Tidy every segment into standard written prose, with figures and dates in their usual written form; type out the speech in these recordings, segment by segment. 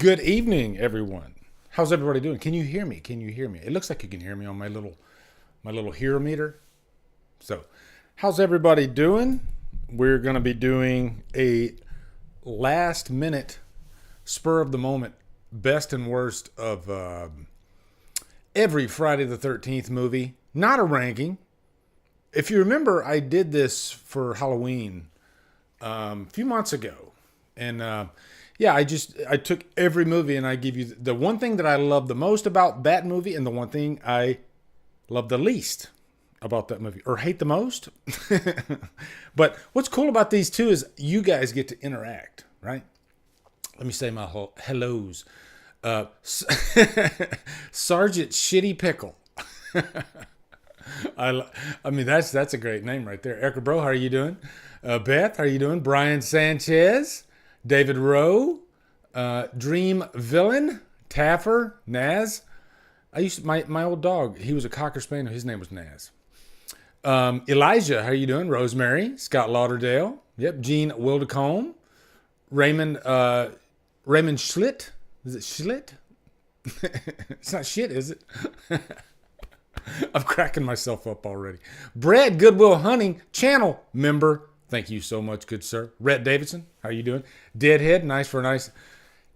Good evening, everyone. How's everybody doing? Can you hear me? Can you hear me? It looks like you can hear me on my little hear meter. So, how's everybody doing? We're going to be doing a last minute spur of the moment best and worst of every Friday the 13th movie. Not a ranking. If you remember, I did this for Halloween a few months ago. And I took every movie and I give you the one thing that I love the most about that movie and the one thing I love the least about that movie, or hate the most. But what's cool about these two is you guys get to interact, right? Let me say my hellos. Sergeant Shitty Pickle. I mean, that's a great name right there. Erica Bro, how are you doing? Beth, how are you doing? Brian Sanchez, David Rowe, Dream Villain, Taffer, Naz. My old dog, he was a Cocker Spaniel. His name was Naz. Elijah, how are you doing? Rosemary, Scott Lauderdale. Yep, Gene Wildecombe, Raymond Schlitt. Is it Schlitt? It's not shit, is it? I'm cracking myself up already. Brad Goodwill Hunting, channel member. Thank you so much, good sir. Rhett Davidson, how are you doing? Deadhead,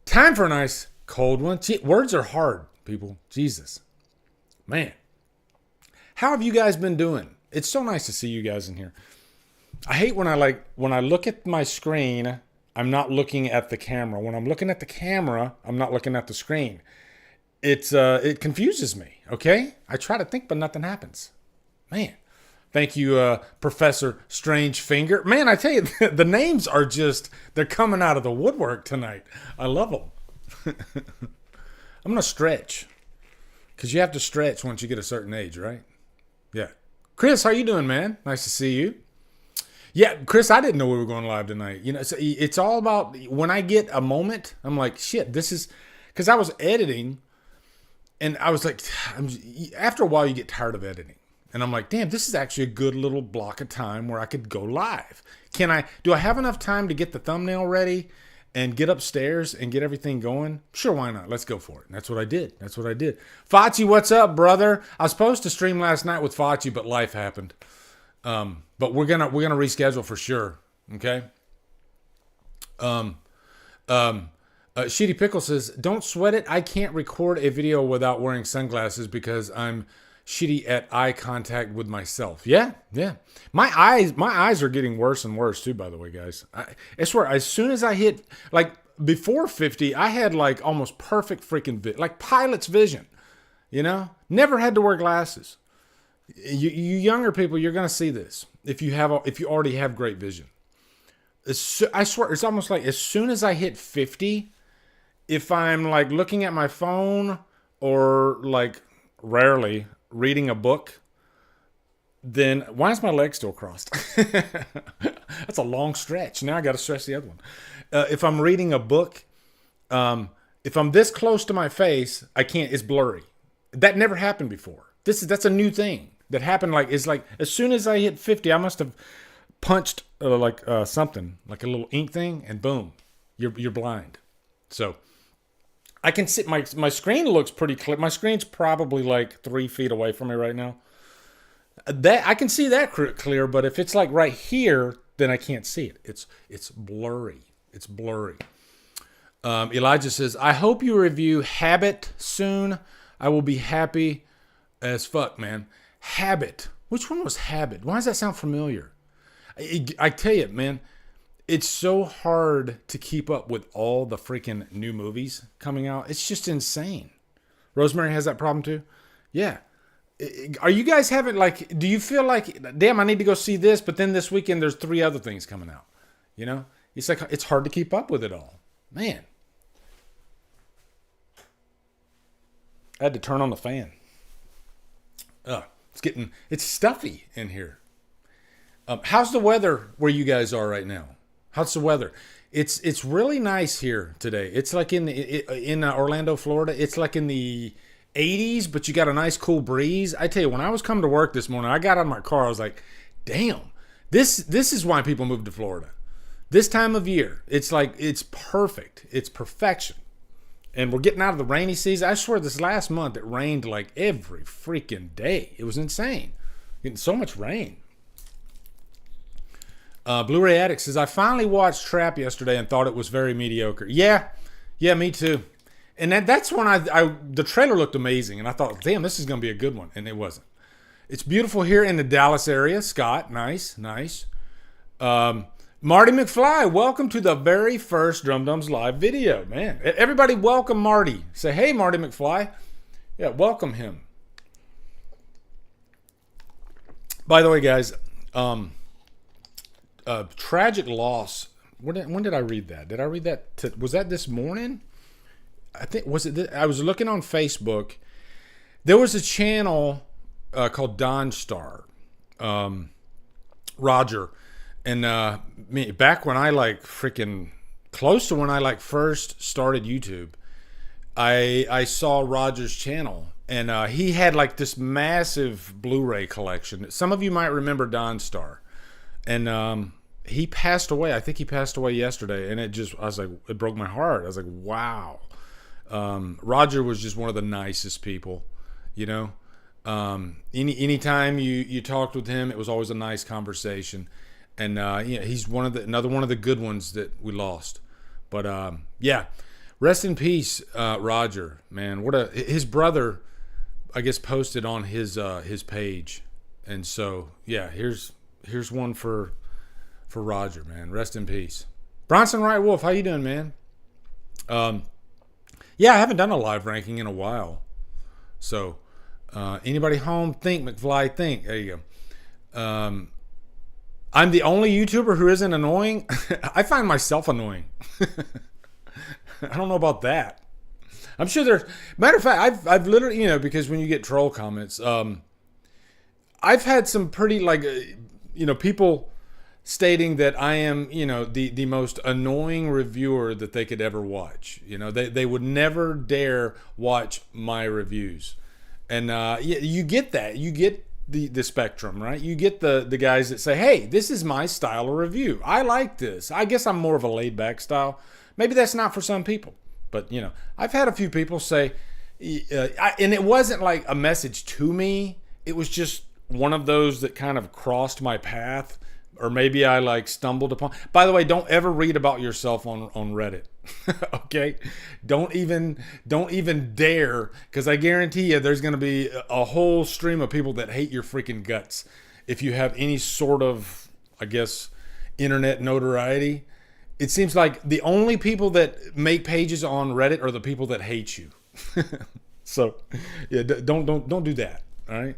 time for a nice cold one. Gee, words are hard, people. Jesus. Man. How have you guys been doing? It's so nice to see you guys in here. I hate when I look at my screen, I'm not looking at the camera. When I'm looking at the camera, I'm not looking at the screen. It confuses me, okay? I try to think, but nothing happens. Man. Thank you, Professor Strange Finger. Man, I tell you, the names are they're coming out of the woodwork tonight. I love them. I'm going to stretch. Because you have to stretch once you get a certain age, right? Yeah. Chris, how you doing, man? Nice to see you. Yeah, Chris, I didn't know we were going live tonight. You know, it's all about, when I get a moment, I'm like, shit, this is, because I was editing, and I was like, after a while, you get tired of editing. And I'm like, damn, this is actually a good little block of time where I could go live. Do I have enough time to get the thumbnail ready and get upstairs and get everything going? Sure, why not? Let's go for it. And that's what I did. Fachi, what's up, brother? I was supposed to stream last night with Fachi, but life happened. But we're gonna reschedule for sure. Okay. Shitty Pickle says, don't sweat it. I can't record a video without wearing sunglasses because I'm shitty at eye contact with myself. Yeah. My eyes are getting worse and worse too, by the way, guys. I swear, as soon as I hit, like, before 50, I had, like, almost perfect freaking vision. Like, pilot's vision, you know? Never had to wear glasses. You younger people, you're going to see this if you already have great vision. I swear, it's almost like as soon as I hit 50, if I'm, like, looking at my phone or, like, rarely reading a book, then why is my leg still crossed? That's a long stretch. Now I got to stretch the other one. If I'm reading a book, if I'm this close to my face, I can't. It's blurry. That never happened before. That's a new thing that happened. Like, it's like as soon as I hit 50, I must have punched something like a little ink thing, and boom, you're blind. So I can see my screen looks pretty clear. My screen's probably like 3 feet away from me right now. That I can see that clear, but if it's like right here, then I can't see it. It's blurry. It's blurry. Elijah says, I hope you review Habit soon. I will be happy as fuck, man. Habit. Which one was Habit? Why does that sound familiar? I tell you, man. It's so hard to keep up with all the freaking new movies coming out. It's just insane. Rosemary has that problem too? Yeah. Are you guys having, like, do you feel like, damn, I need to go see this, but then this weekend there's 3 other things coming out? You know? It's like, it's hard to keep up with it all. Man. I had to turn on the fan. It's stuffy in here. How's the weather where you guys are right now? How's the weather? It's really nice here today. It's like in Orlando, Florida. It's like in the 80s, but you got a nice cool breeze. I tell you, when I was coming to work this morning, I got out of my car. I was like, damn, this is why people move to Florida. This time of year, it's like, it's perfect. It's perfection. And we're getting out of the rainy season. I swear this last month it rained like every freaking day. It was insane. Getting so much rain. Blu-ray Addict says, I finally watched Trap yesterday and thought it was very mediocre. Yeah, me too. And that's when the trailer looked amazing. And I thought, damn, this is going to be a good one. And it wasn't. It's beautiful here in the Dallas area. Scott, nice. Marty McFly, welcome to the very first Drumdums live video, man. Everybody welcome Marty. Say, hey, Marty McFly. Yeah, welcome him. By the way, guys, tragic loss. When did I read that? Did I read that? Was that this morning? I think, I was looking on Facebook. There was a channel called Don Star. Roger. And back when I close to when I first started YouTube, I saw Roger's channel, and he had like this massive Blu-ray collection. Some of you might remember Don Star, and he passed away. I think he passed away yesterday, and it broke my heart. I was like, wow. Roger was just one of the nicest people, you know. Anytime you talked with him, it was always a nice conversation. And he's another one of the good ones that we lost. But yeah, rest in peace, Roger. Man, his brother, I guess, posted on his page, and so yeah, here's one for Roger, man. Rest in peace, Bronson Wright Wolf. How you doing, man? Yeah, I haven't done a live ranking in a while. So anybody home? Think, McFly. Think. There you go. I'm the only YouTuber who isn't annoying. I find myself annoying. I don't know about that. I'm sure there's... Matter of fact, I've literally, because when you get troll comments, I've had some pretty, people stating that I am, the most annoying reviewer that they could ever watch. They would never dare watch my reviews. And you get that. You get the spectrum, right? You get the guys that say, hey, this is my style of review. I like this. I guess I'm more of a laid back style. Maybe that's not for some people, but I've had a few people say, and it wasn't like a message to me. It was just one of those that kind of crossed my path, or maybe I stumbled upon. By the way, don't ever read about yourself on Reddit. Okay, don't even dare, because I guarantee you there's going to be a whole stream of people that hate your freaking guts if you have any sort of, I guess, internet notoriety. It seems like the only people that make pages on Reddit are the people that hate you. So yeah, don't do that. All right.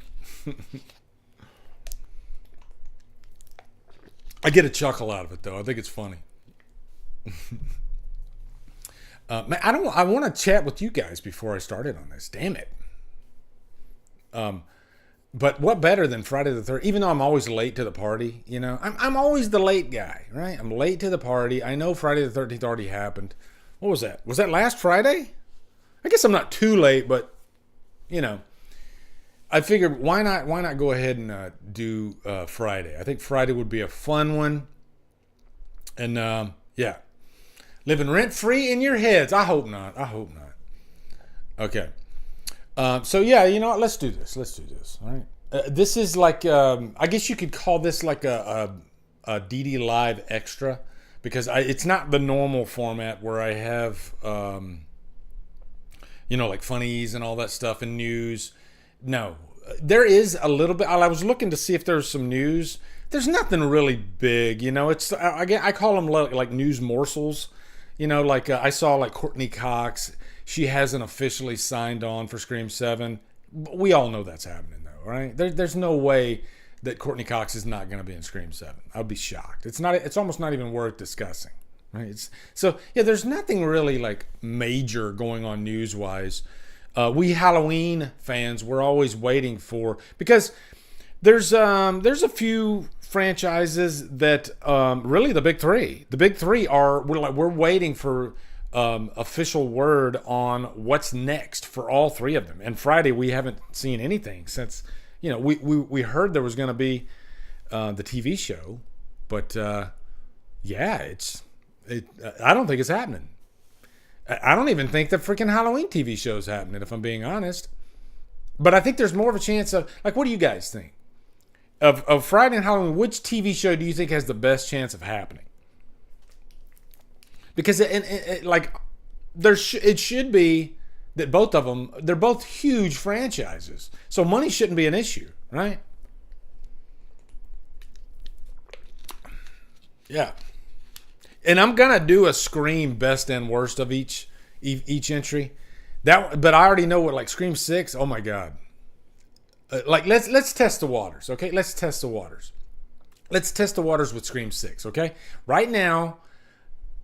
I get a chuckle out of it though. I think it's funny. Man, I want to chat with you guys before I started on this. Damn it. But what better than Friday the 13th? Even though I'm always late to the party, I'm always the late guy, right? I'm late to the party. I know Friday the 13th already happened. What was that? Was that last Friday? I guess I'm not too late, but I figured why not go ahead and do Friday. I think Friday would be a fun one. And yeah. Living rent-free in your heads. I hope not. Okay. So yeah, let's do this. All right. This is I guess you could call this like a DDLive Xtra, because it's not the normal format where I have, like funnies and all that stuff and news. No, there is a little bit. I was looking to see if there's some news. There's nothing really big. It's I call them like news morsels. I saw Courtney Cox. She hasn't officially signed on for Scream 7. We all know that's happening, though, right? There's no way that Courtney Cox is not going to be in Scream 7. I'd be shocked. It's almost not even worth discussing, right? So yeah, there's nothing really major going on news-wise. We Halloween fans, we're always waiting for, because there's a few franchises that really the big three are we're waiting for official word on what's next for all three of them. And Friday we haven't seen anything since we heard there was going to be the TV show, but yeah, I don't think it's happening. I don't even think the freaking Halloween TV show's happening, if I'm being honest. But I think there's more of a chance of, like, what do you guys think? Of Friday and Halloween, which TV show do you think has the best chance of happening? Because it should be that both of them, they're both huge franchises. So money shouldn't be an issue, right? Yeah. And I'm going to do a Scream best and worst of each entry. But I already know what, like, Scream 6, oh my God. Like, let's test the waters, okay? Let's test the waters. Let's test the waters with Scream 6, okay? Right now,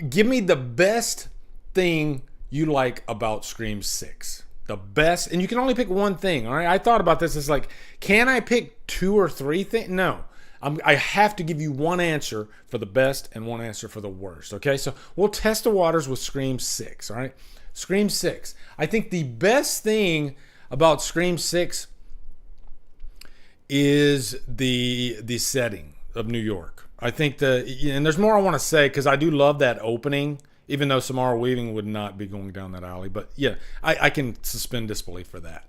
give me the best thing you like about Scream 6. The best, and you can only pick one thing, all right? I thought about this. It's like, can I pick 2 or 3 things? No. I have to give you one answer for the best and one answer for the worst, okay? So we'll test the waters with Scream 6, all right? Scream 6. I think the best thing about Scream 6 is the setting of New York. I think and there's more I want to say because I do love that opening, even though Samara Weaving would not be going down that alley. But yeah, I can suspend disbelief for that.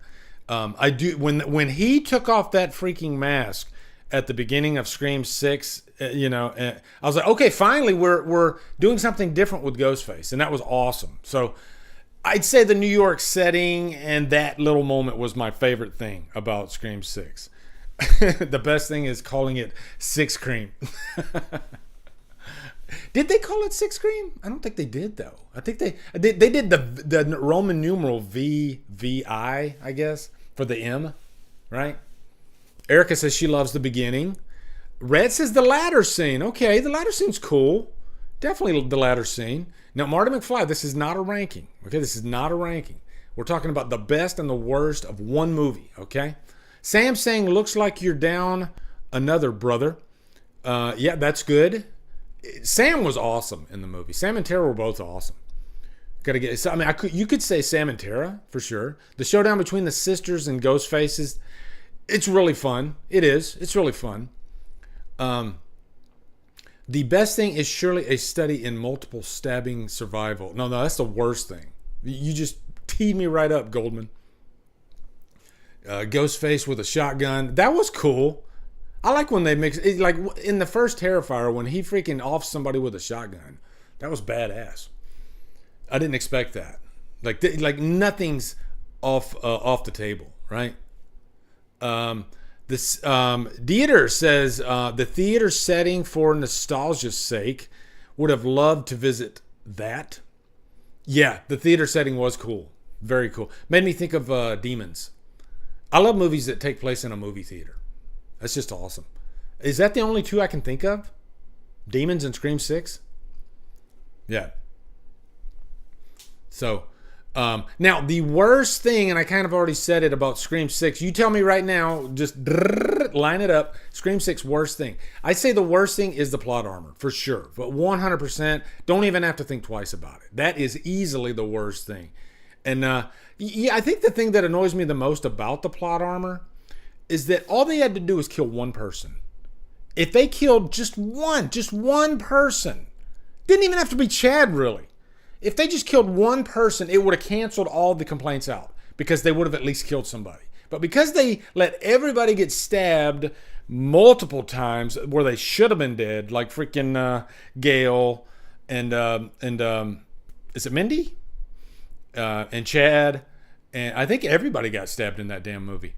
I do when he took off that freaking mask at the beginning of Scream 6, I was like, okay, finally we're doing something different with Ghostface, and that was awesome. So I'd say the New York setting and that little moment was my favorite thing about Scream 6. The best thing is calling it Six Cream. Did they call it Six Cream? I don't think they did, though. I think they did the Roman numeral VI, I guess, for the M, right? Erica says she loves the beginning. Red says the ladder scene. Okay, the ladder scene's cool. Definitely the ladder scene. Now, Marty McFly, this is not a ranking. Okay, this is not a ranking. We're talking about the best and the worst of one movie, okay? Sam saying, looks like you're down another brother. Yeah, that's good. Sam was awesome in the movie. Sam and Tara were both awesome. You could say Sam and Tara for sure. The showdown between the sisters and Ghostfaces, it's really fun. It is. It's really fun. The best thing is surely a study in multiple stabbing survival. No, that's the worst thing. You just teed me right up, Goldman. Ghostface with a shotgun. That was cool. I like when they mix it, like in the first Terrifier when he freaking offs somebody with a shotgun. That was badass. I didn't expect that. Like nothing's off the table, right? This Dieter says the theater setting for nostalgia's sake would have loved to visit that. Yeah, the theater setting was cool. Very cool. Made me think of Demons. I love movies that take place in a movie theater. That's just awesome. Is that the only two I can think of? Demons and Scream 6? Yeah. So, now the worst thing, and I kind of already said it about Scream 6. You tell me right now, just line it up. Scream 6, worst thing. I'd say the worst thing is the plot armor, for sure. But 100%, don't even have to think twice about it. That is easily the worst thing. And yeah, I think the thing that annoys me the most about the plot armor is that all they had to do was kill one person. If they killed just one person, didn't even have to be Chad, really. If they just killed one person, it would have canceled all the complaints out because they would have at least killed somebody. But because they let everybody get stabbed multiple times where they should have been dead, like freaking Gail and is it Mindy? And Chad, and I think everybody got stabbed in that damn movie.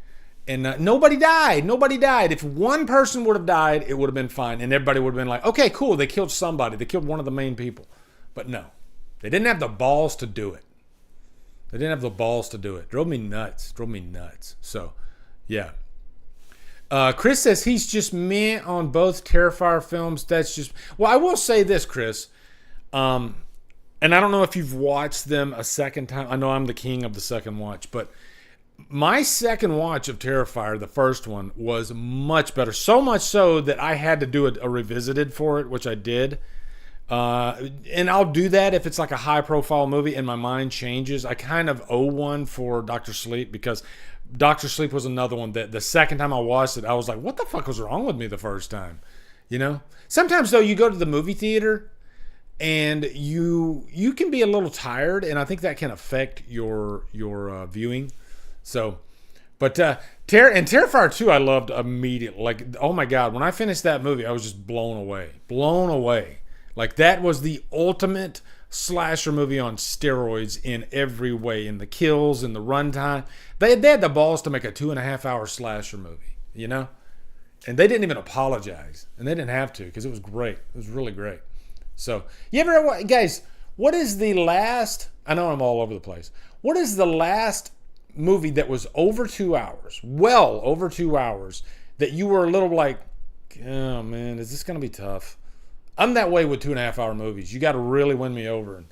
And nobody died. Nobody died. If one person would have died, it would have been fine. And everybody would have been like, okay, cool. They killed somebody. They killed one of the main people. But no. They didn't have the balls to do it. Drove me nuts. So, yeah. Chris says he's just meh on both Terrifier films. That's just... Well, I will say this, Chris. And I don't know if you've watched them a second time. I know I'm the king of the second watch, but my second watch of Terrifier, the first one, was much better. So much so that I had to do a revisited for it, which I did. And I'll do that if it's like a high-profile movie and my mind changes. I kind of owe one for Dr. Sleep because Dr. Sleep was another one that the second time I watched it, I was like, what the fuck was wrong with me the first time? You know? Sometimes, though, you go to the movie theater and you can be a little tired, and I think that can affect your viewing. So, but Terrifier 2, I loved immediately. Like, oh my God, when I finished that movie, I was just blown away. Like, that was the ultimate slasher movie on steroids in every way, in the kills, in the runtime. They had the balls to make a 2.5-hour slasher movie, you know, and they didn't even apologize, and they didn't have to, because it was great. It was really great. So, you ever, guys, what is the last, I know I'm all over the place, what is the last movie that was over 2 hours, well over 2 hours, that you were a little like, oh man, is this going to be tough? I'm that way with 2.5-hour movies. You got to really win me over.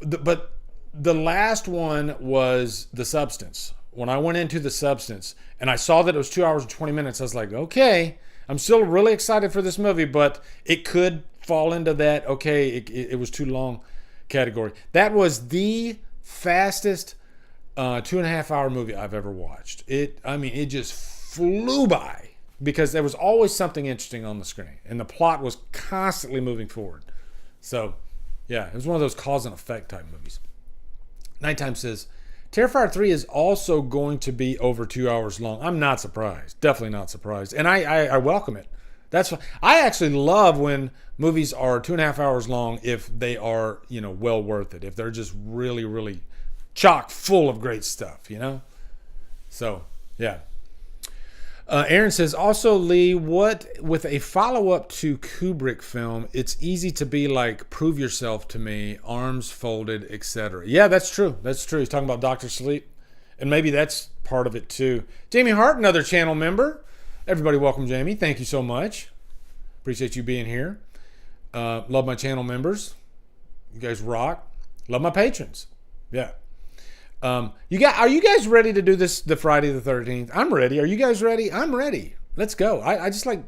But the last one was The Substance. When I went into The Substance and I saw that it was 2 hours and 20 minutes, I was like, okay, I'm still really excited for this movie, but it could fall into that, okay, it was too long category. That was the fastest 2.5-hour movie I've ever watched. It just flew by, because there was always something interesting on the screen, and the plot was constantly moving forward. So, yeah, it was one of those cause and effect type movies. Nighttime says, Terrifier 3 is also going to be over 2 hours long. I'm not surprised. Definitely not surprised. And I welcome it. I actually love when movies are 2.5 hours long if they are, well worth it. If they're just really, really chock full of great stuff, So, yeah. Aaron says, also, Lee, with a follow-up to Kubrick film, it's easy to be like, prove yourself to me, arms folded, etc. Yeah, that's true. He's talking about Dr. Sleep, and maybe that's part of it too. Jamie Hart, another channel member. Everybody welcome Jamie. Thank you so much. Appreciate you being here. Love my channel members. You guys rock. Love my patrons. Yeah. Are you guys ready to do this, the Friday the 13th? I'm ready. Are you guys ready? I'm ready. Let's go. I just like,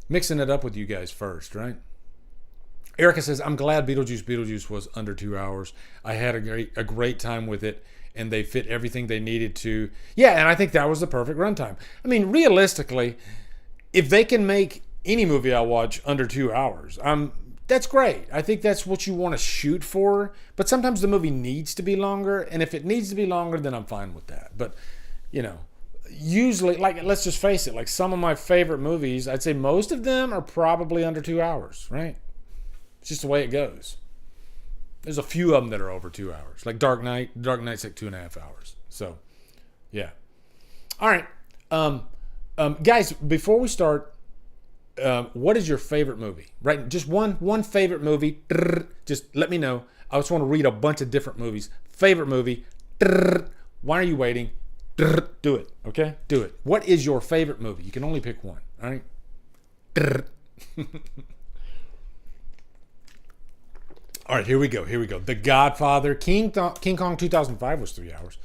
mixing it up with you guys first, right? Erica says, I'm glad Beetlejuice was under 2 hours. I had a great time with it, and they fit everything they needed to. Yeah, and I think that was the perfect runtime. I mean, realistically, if they can make any movie I watch under 2 hours, that's great. I think that's what you want to shoot for. But sometimes the movie needs to be longer. And if it needs to be longer, then I'm fine with that. But, usually, like, let's just face it, like some of my favorite movies, I'd say most of them are probably under 2 hours, right? It's just the way it goes. There's a few of them that are over 2 hours. Like Dark Knight. Dark Knight's like 2.5 hours. So, yeah. All right. Guys, before we start, what is your favorite movie? Right, just one favorite movie. Just let me know. I just want to read a bunch of different movies. Favorite movie. Why are you waiting? Do it, okay? Do it. What is your favorite movie? You can only pick one. All right. All right, here we go. The Godfather, King Kong 2005 was 3 hours.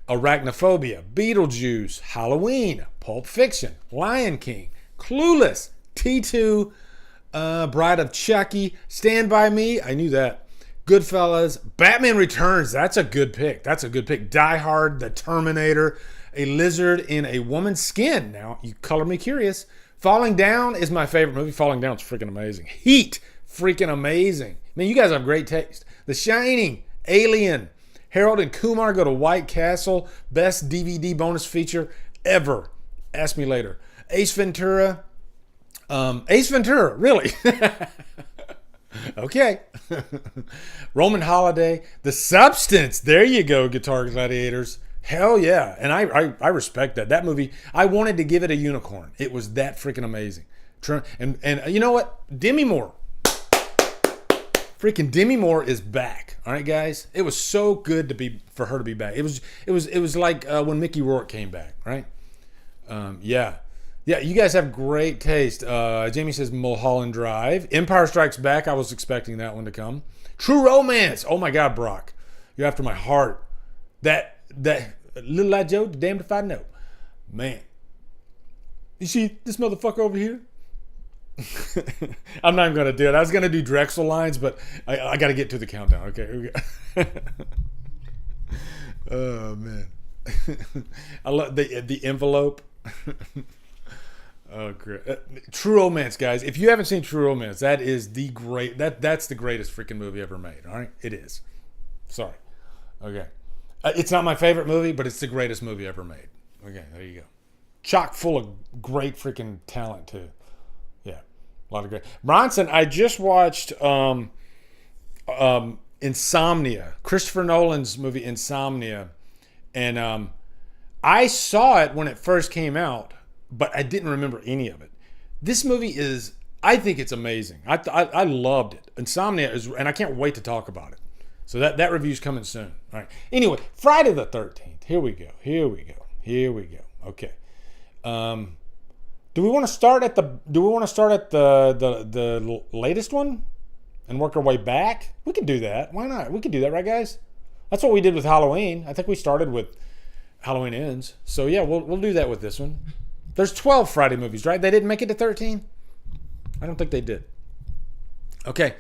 Arachnophobia, Beetlejuice, Halloween, Pulp Fiction, Lion King, Clueless, T2, Bride of Chucky, Stand By Me, I knew that. Goodfellas, Batman Returns, that's a good pick. Die Hard, The Terminator, A Lizard in a Woman's Skin. Now, you color me curious. Falling Down is my favorite movie. Falling Down's freaking amazing. Heat, freaking amazing. Man, you guys have great taste. The Shining, Alien, Harold and Kumar Go to White Castle, best DVD bonus feature ever. Ask me later. Ace Ventura, really? Okay. Roman Holiday, The Substance. There you go, Guitar Gladiators. Hell yeah. And I respect that. That movie, I wanted to give it a unicorn. It was that freaking amazing. And you know what? Demi Moore. Freaking Demi Moore is back. All right, guys. It was so good for her to be back. It was like when Mickey Rourke came back, right? Yeah. Yeah, you guys have great taste. Jamie says Mulholland Drive. Empire Strikes Back. I was expecting that one to come. True Romance. Oh my God, Brock. You're after my heart. That Little Light Joe, damned if I know. Man. You see this motherfucker over here? I'm not even going to do it. I was going to do Drexel lines, but I got to get to the countdown. Okay, here we go. Oh, man. I love the envelope. Oh, great. True Romance, guys. If you haven't seen True Romance, that is that's the greatest freaking movie ever made. All right, it is. Sorry. Okay. It's not my favorite movie, but it's the greatest movie ever made. Okay, there you go. Chock full of great freaking talent too. Yeah, a lot of great. Bronson, I just watched Insomnia, Christopher Nolan's movie Insomnia, and I saw it when it first came out, but I didn't remember any of it. This movie is, I think it's amazing. I loved it. Insomnia is, and I can't wait to talk about it. So that review's coming soon. All right. Anyway, Friday the 13th. Here we go. Okay. Do we want to start at the latest one and work our way back? We can do that. Why not? We can do that, right, guys? That's what we did with Halloween. I think we started with Halloween Ends. So yeah, we'll do that with this one. There's 12 Friday movies, right? They didn't make it to 13? I don't think they did. Okay.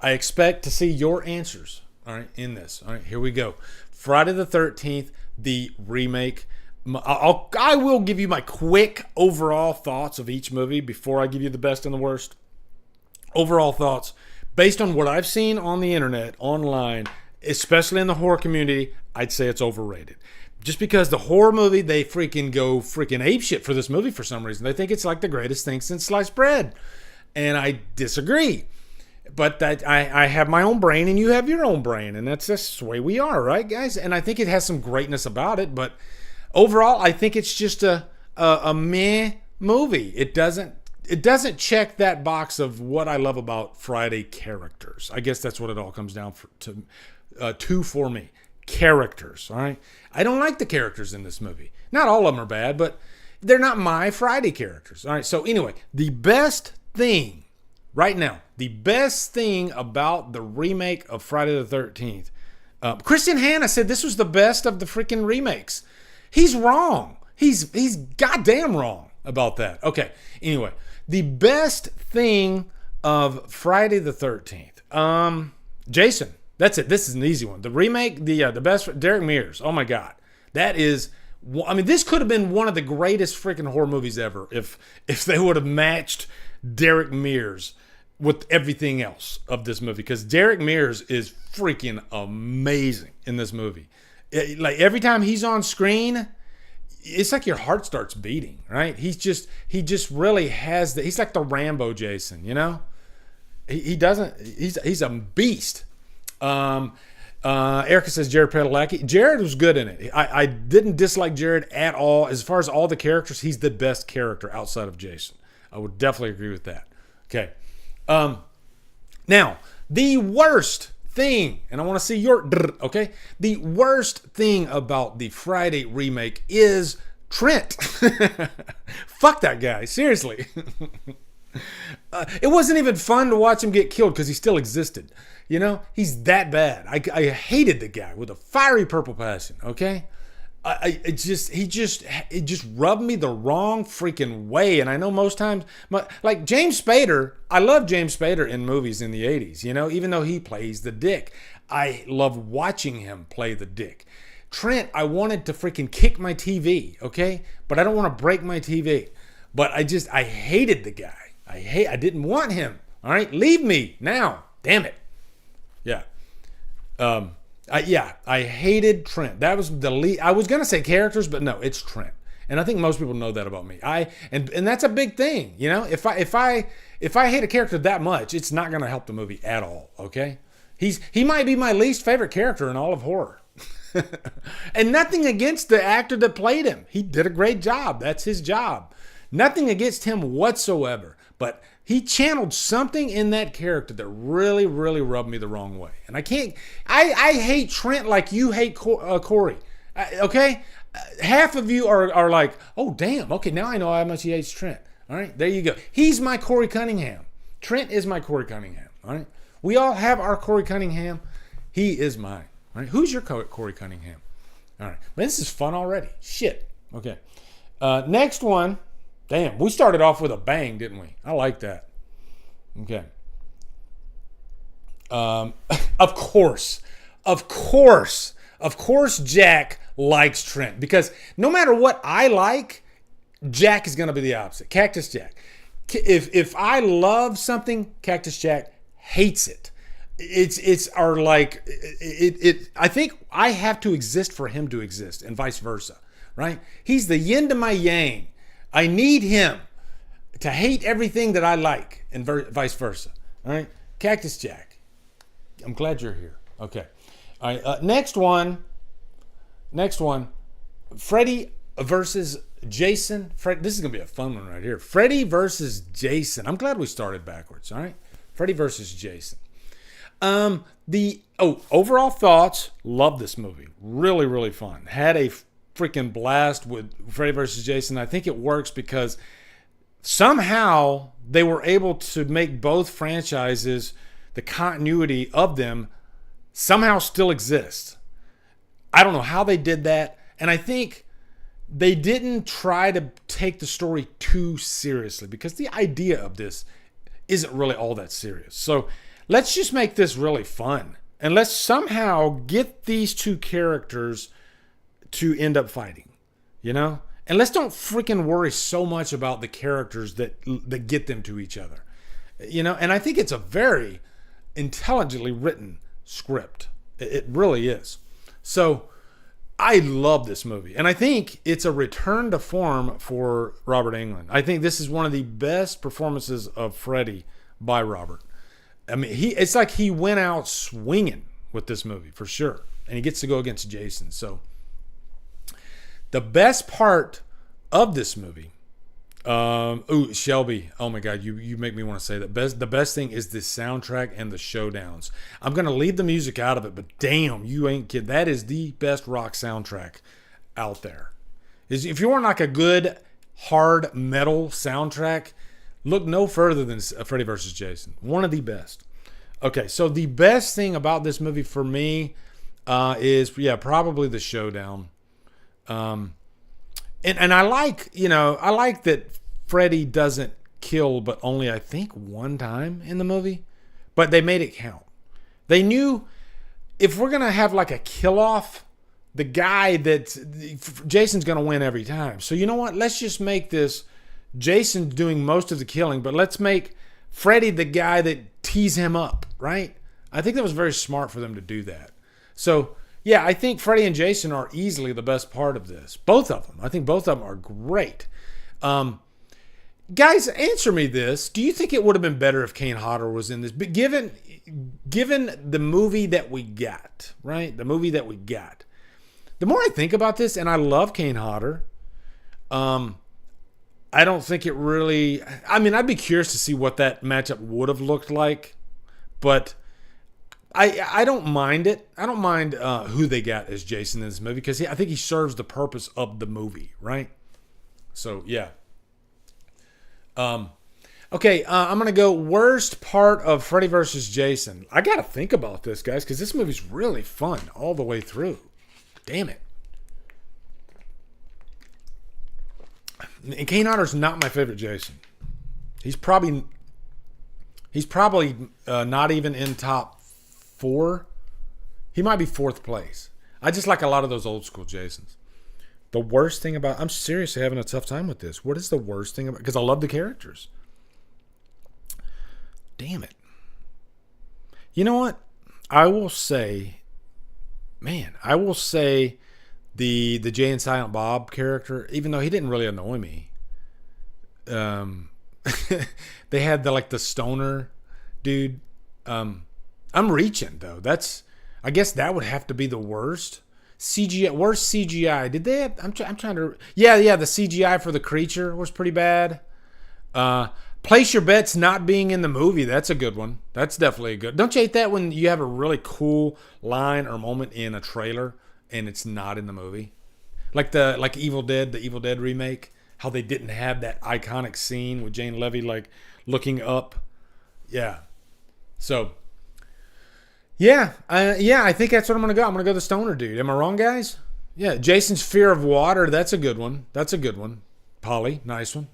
I expect to see your answers. All right, in this. All right, here we go. Friday the 13th, the remake. I will give you my quick overall thoughts of each movie before I give you the best and the worst. Overall thoughts, based on what I've seen on the internet, online, especially in the horror community, I'd say it's overrated. Just because the horror movie, they freaking go freaking apeshit for this movie for some reason. They think it's like the greatest thing since sliced bread. And I disagree. But that I have my own brain and you have your own brain, and that's just the way we are, right, guys? And I think it has some greatness about it, but overall, I think it's just a meh movie. It doesn't check that box of what I love about Friday characters. I guess that's what it all comes down to for me. Characters, all right? I don't like the characters in this movie. Not all of them are bad, but they're not my Friday characters, all right? So anyway, the best thing right now, the best thing about the remake of Friday the 13th, Christian Hanna said this was the best of the freaking remakes. He's wrong. He's goddamn wrong about that. Okay, anyway, the best thing of Friday the 13th. Jason, that's it. This is an easy one. The remake, the best, Derek Mears. Oh my God. That is, I mean, this could have been one of the greatest freaking horror movies ever if they would have matched Derek Mears with everything else of this movie, because Derek Mears is freaking amazing in this movie. Like every time he's on screen, it's like your heart starts beating, right? He just really has he's like the Rambo Jason, you know? He's a beast. Erica says Jared Padalecki. Jared was good in it. I didn't dislike Jared at all. As far as all the characters, he's the best character outside of Jason. I would definitely agree with that. Okay. Now, the worst thing, and I want to see your, okay? The worst thing about the Friday remake is Trent. Fuck that guy, seriously. It wasn't even fun to watch him get killed because he still existed. You know, he's that bad. I hated the guy with a fiery purple passion, okay? It just rubbed me the wrong freaking way. And I know most times, like James Spader, I love James Spader in movies in the 80s, you know, even though he plays the dick. I love watching him play the dick. Trent, I wanted to freaking kick my TV, okay? But I don't want to break my TV. But I hated the guy. I didn't want him, all right? Leave me now. Damn it. Yeah. I hated Trent. That was the lead. I was gonna say characters, but no, it's Trent. And I think most people know that about me. And that's a big thing, you know. If I hate a character that much, it's not gonna help the movie at all. Okay, he might be my least favorite character in all of horror. And nothing against the actor that played him. He did a great job. That's his job. Nothing against him whatsoever. But he channeled something in that character that really, really rubbed me the wrong way. And I hate Trent like you hate Corey. Okay? Half of you are like, oh, damn. Okay, now I know how much he hates Trent. All right, there you go. He's my Corey Cunningham. Trent is my Corey Cunningham. All right? We all have our Corey Cunningham. He is mine. All right? Who's your Corey Cunningham? All right. Man, this is fun already. Shit. Okay. Next one. Damn, we started off with a bang, didn't we? I like that. Okay. Of course, Jack likes Trent, because no matter what I like, Jack is going to be the opposite. Cactus Jack. If I love something, Cactus Jack hates it. It's our like it. I think I have to exist for him to exist, and vice versa, right? He's the yin to my yang. I need him to hate everything that I like, and vice versa. All right, Cactus Jack. I'm glad you're here. Okay. All right. Next one. Freddy versus Jason. This is gonna be a fun one right here. Freddy versus Jason. I'm glad we started backwards. All right. Freddy versus Jason. Overall thoughts. Love this movie. Really, really fun. Had a freaking blast with Freddy versus Jason. I think it works because somehow they were able to make both franchises, the continuity of them, somehow still exist. I don't know how they did that. And I think they didn't try to take the story too seriously because the idea of this isn't really all that serious. So let's just make this really fun. And let's somehow get these two characters to end up fighting, And let's don't freaking worry so much about the characters that get them to each other, And I think it's a very intelligently written script. It really is. So I love this movie. And I think it's a return to form for Robert Englund. I think this is one of the best performances of Freddy by Robert. I mean, it's like he went out swinging with this movie for sure. And he gets to go against Jason. So the best part of this movie, Shelby, oh my God, you make me want to say that. The best thing is the soundtrack and the showdowns. I'm going to leave the music out of it, but damn, you ain't kidding. That is the best rock soundtrack out there. If you want like a good, hard metal soundtrack, look no further than Freddy vs. Jason. One of the best. Okay, so the best thing about this movie for me is probably the showdown. And I like that Freddy doesn't kill, but only I think one time in the movie. But they made it count. They knew if we're gonna have like a kill off, the guy Jason's gonna win every time. So you know what? Let's just make this Jason's doing most of the killing, but let's make Freddy the guy that tees him up, right? I think that was very smart for them to do that. So yeah, I think Freddy and Jason are easily the best part of this. Both of them. I think both of them are great. Guys, answer me this. Do you think it would have been better if Kane Hodder was in this? But given the movie that we got, right? The movie that we got. The more I think about this, and I love Kane Hodder, I don't think it really... I mean, I'd be curious to see what that matchup would have looked like. But I don't mind it. I don't mind who they got as Jason in this movie because I think he serves the purpose of the movie, right? So, yeah. Okay, I'm going to go worst part of Freddy vs. Jason. I got to think about this, guys, because this movie's really fun all the way through. Damn it. And Kane Hodder's not my favorite Jason. He's probably not even in top 4. He might be 4th place. I just like a lot of those old school Jasons. The worst thing about... I'm seriously having a tough time with this. What is the worst thing about... Because I love the characters. Damn it. You know what? I will say... Man, I will say the Jay and Silent Bob character, even though he didn't really annoy me. They had the stoner dude. I'm reaching, though. I guess that would have to be the worst. CGI, worst CGI. Did they have, I'm trying to... Yeah, the CGI for the creature was pretty bad. Place Your Bets not being in the movie. That's a good one. That's definitely a good... Don't you hate that when you have a really cool line or moment in a trailer and it's not in the movie? Like Evil Dead, the Evil Dead remake. How they didn't have that iconic scene with Jane Levy looking up. Yeah. So... Yeah, I think that's what I'm going to go. I'm going to go the stoner dude. Am I wrong, guys? Yeah, Jason's fear of water. That's a good one. Polly, nice one.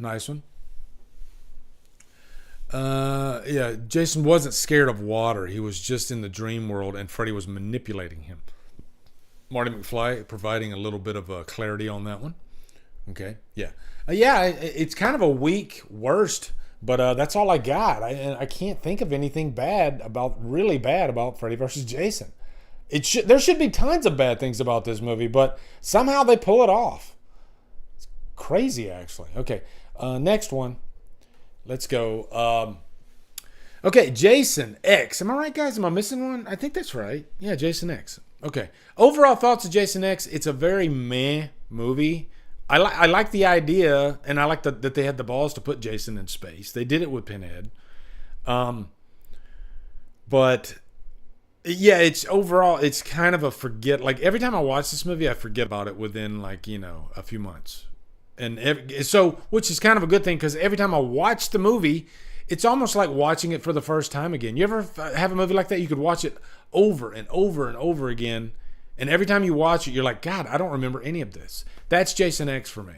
Yeah, Jason wasn't scared of water. He was just in the dream world, and Freddy was manipulating him. Marty McFly providing a little bit of clarity on that one. Okay, yeah. Yeah, it's kind of a weak worst, but that's all I got. I can't think of anything really bad about Freddy versus Jason. There should be tons of bad things about this movie, but somehow they pull it off. It's crazy, actually. Okay, next one. Let's go. Okay, Jason X. Am I right, guys? Am I missing one? I think that's right. Yeah, Jason X. Okay. Overall thoughts of Jason X. It's a very meh movie. I like the idea, and I like that they had the balls to put Jason in space. They did it with Pinhead. But yeah, it's kind of a forget. Like every time I watch this movie, I forget about it within a few months, which is kind of a good thing because every time I watch the movie, it's almost like watching it for the first time again. You ever have a movie like that? You could watch it over and over and over again, and every time you watch it, you're like, God, I don't remember any of this. That's Jason X for me.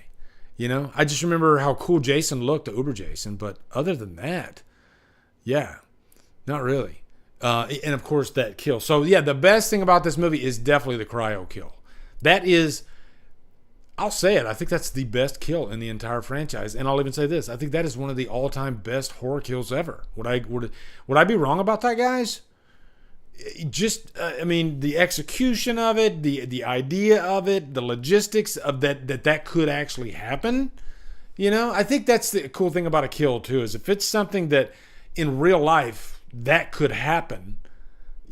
I just remember how cool Jason looked, the Uber Jason, but other than that, yeah, not really. And of course that kill. So yeah, the best thing about this movie is definitely the cryo kill. That is, I'll say it, I think that's the best kill in the entire franchise. And I'll even say this, I think that is one of the all-time best horror kills ever. Would I be wrong about that, guys? Just, the execution of it, the idea of it, the logistics of that could actually happen. I think that's the cool thing about a kill too, is if it's something that in real life that could happen,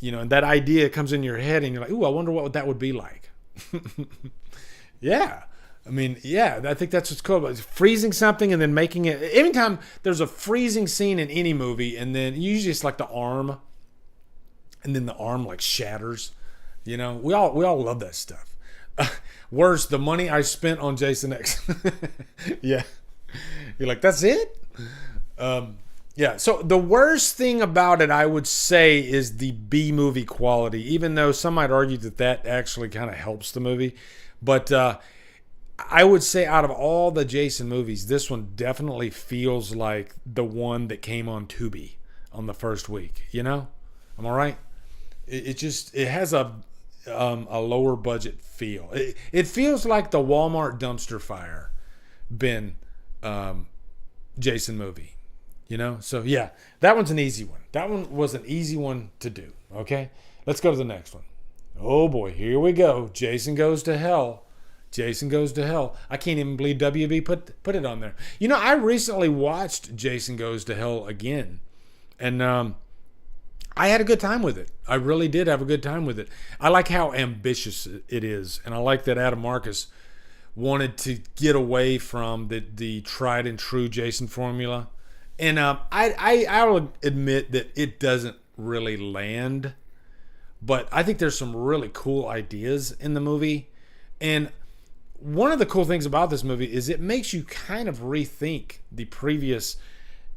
and that idea comes in your head and you're like, ooh, I wonder what that would be like. Yeah. I think that's what's cool about it. Freezing something and then making it. Anytime there's a freezing scene in any movie, and then usually it's like the arm, and then the arm like shatters. We all love that stuff. Worse, the money I spent on Jason X. Yeah. You're like, that's it? Yeah, so the worst thing about it, I would say, is the B-movie quality, even though some might argue that actually kind of helps the movie. But I would say out of all the Jason movies, this one definitely feels like the one that came on Tubi on the first week. Am I right? It has a lower budget feel. It feels like the Walmart dumpster fire bin Jason movie. So yeah, that one's an easy one. That one was an easy one to do. Okay, let's go to the next one. Oh boy, here we go. Jason Goes to Hell. Jason Goes to Hell. I can't even believe WB put it on there. I recently watched Jason Goes to Hell again, and I had a good time with it. I really did have a good time with it. I like how ambitious it is, and I like that Adam Marcus wanted to get away from the tried and true Jason formula. And I'll admit that it doesn't really land, but I think there's some really cool ideas in the movie. And one of the cool things about this movie is it makes you kind of rethink the previous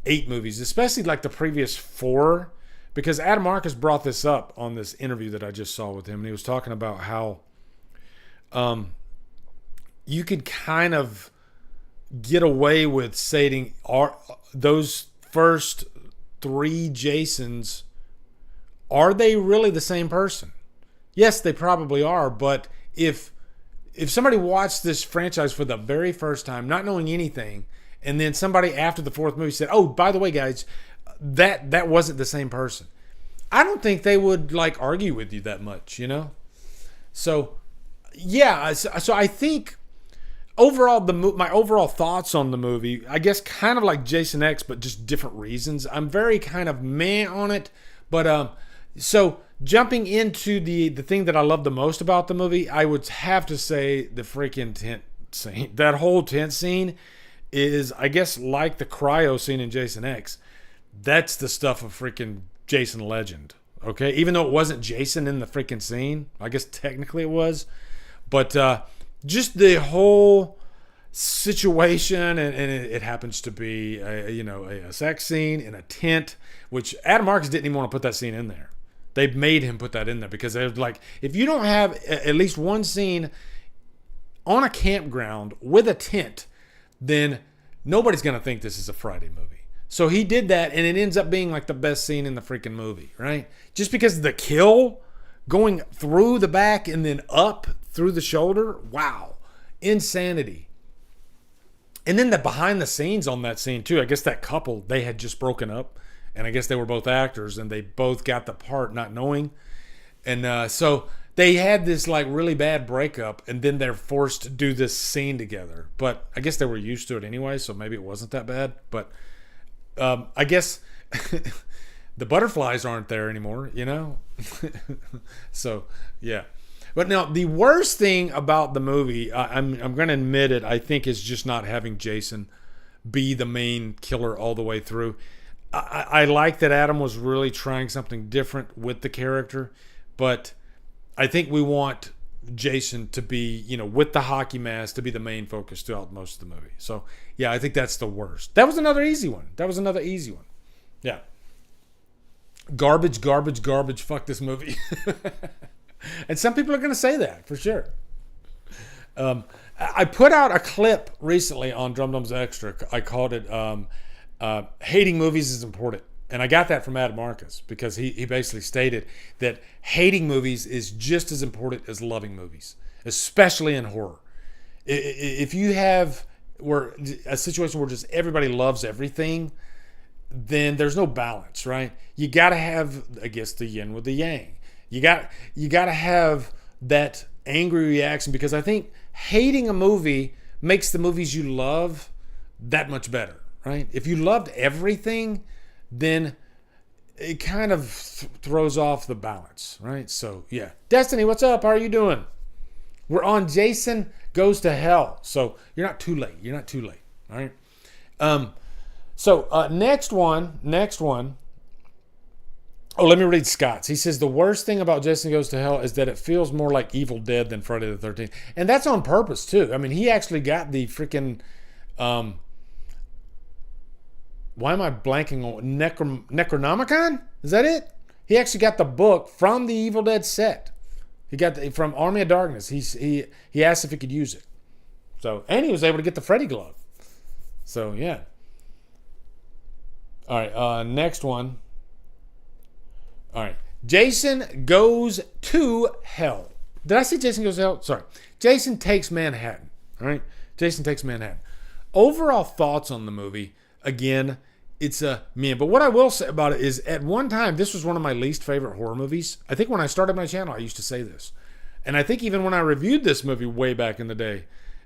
8 movies, especially like the previous 4, because Adam Marcus brought this up on this interview that I just saw with him, and he was talking about how you could kind of get away with saying those first 3 Jasons, are they really the same person? Yes, they probably are, but if somebody watched this franchise for the very first time, not knowing anything, and then somebody after the 4th movie said, oh, by the way, guys, that wasn't the same person, I don't think they would argue with you that much, So yeah, so I think overall, my overall thoughts on the movie, I guess kind of like Jason X, but just different reasons. I'm very kind of meh on it. But so jumping into the thing that I love the most about the movie, I would have to say the freaking tent scene. That whole tent scene is, I guess, like the cryo scene in Jason X. That's the stuff of freaking Jason Legend. Okay? Even though it wasn't Jason in the freaking scene. I guess technically it was. But just the whole situation, and it happens to be a sex scene in a tent, which Adam Marcus didn't even want to put that scene in there. They made him put that in there because they're like, if you don't have at least one scene on a campground with a tent, then nobody's going to think this is a Friday movie. So he did that, and it ends up being like the best scene in the freaking movie, right? Just because the kill going through the back and then up through the shoulder, wow, insanity. And then the behind the scenes on that scene too. I guess that couple, they had just broken up, and I guess they were both actors, and they both got the part not knowing. And so they had this like really bad breakup, and then they're forced to do this scene together. But I guess they were used to it anyway, so maybe it wasn't that bad. But I guess the butterflies aren't there anymore, you know? So, yeah. But now, the worst thing about the movie, I'm going to admit it, I think, is just not having Jason be the main killer all the way through. I like that Adam was really trying something different with the character, but I think we want Jason to be, you know, with the hockey mask, to be the main focus throughout most of the movie. So, yeah, I think that's the worst. That was another easy one. Yeah. Garbage, garbage, garbage. Fuck this movie. And some people are going to say that, for sure. I put out a clip recently on Drumdums Xtra. I called it Hating Movies is Important. And I got that from Adam Marcus, because he basically stated that hating movies is just as important as loving movies, especially in horror. If you have a situation where just everybody loves everything, then there's no balance, right? You got to have, I guess, the yin with the yang. You got to have that angry reaction, because I think hating a movie makes the movies you love that much better, right? If you loved everything, then it kind of throws off the balance, right? So, yeah. Destiny, what's up? How are you doing? We're on Jason Goes to Hell. So, you're not too late. All right? Next one. Oh, let me read Scott's. He says, the worst thing about Jason Goes to Hell is that it feels more like Evil Dead than Friday the 13th. And that's on purpose, too. I mean, he actually got the freaking... why am I blanking on Necronomicon? Is that it? He actually got the book from the Evil Dead set. He got from Army of Darkness. He asked if he could use it. So, and he was able to get the Freddy glove. So, yeah. All right, next one. All right. Jason Goes to Hell. Did I say Jason Goes to Hell? Sorry. Jason Takes Manhattan. All right. Jason Takes Manhattan. Overall thoughts on the movie. Again, it's a man. But what I will say about it is, at one time, this was one of my least favorite horror movies. I think when I started my channel, I used to say this. And I think even when I reviewed this movie way back in the day,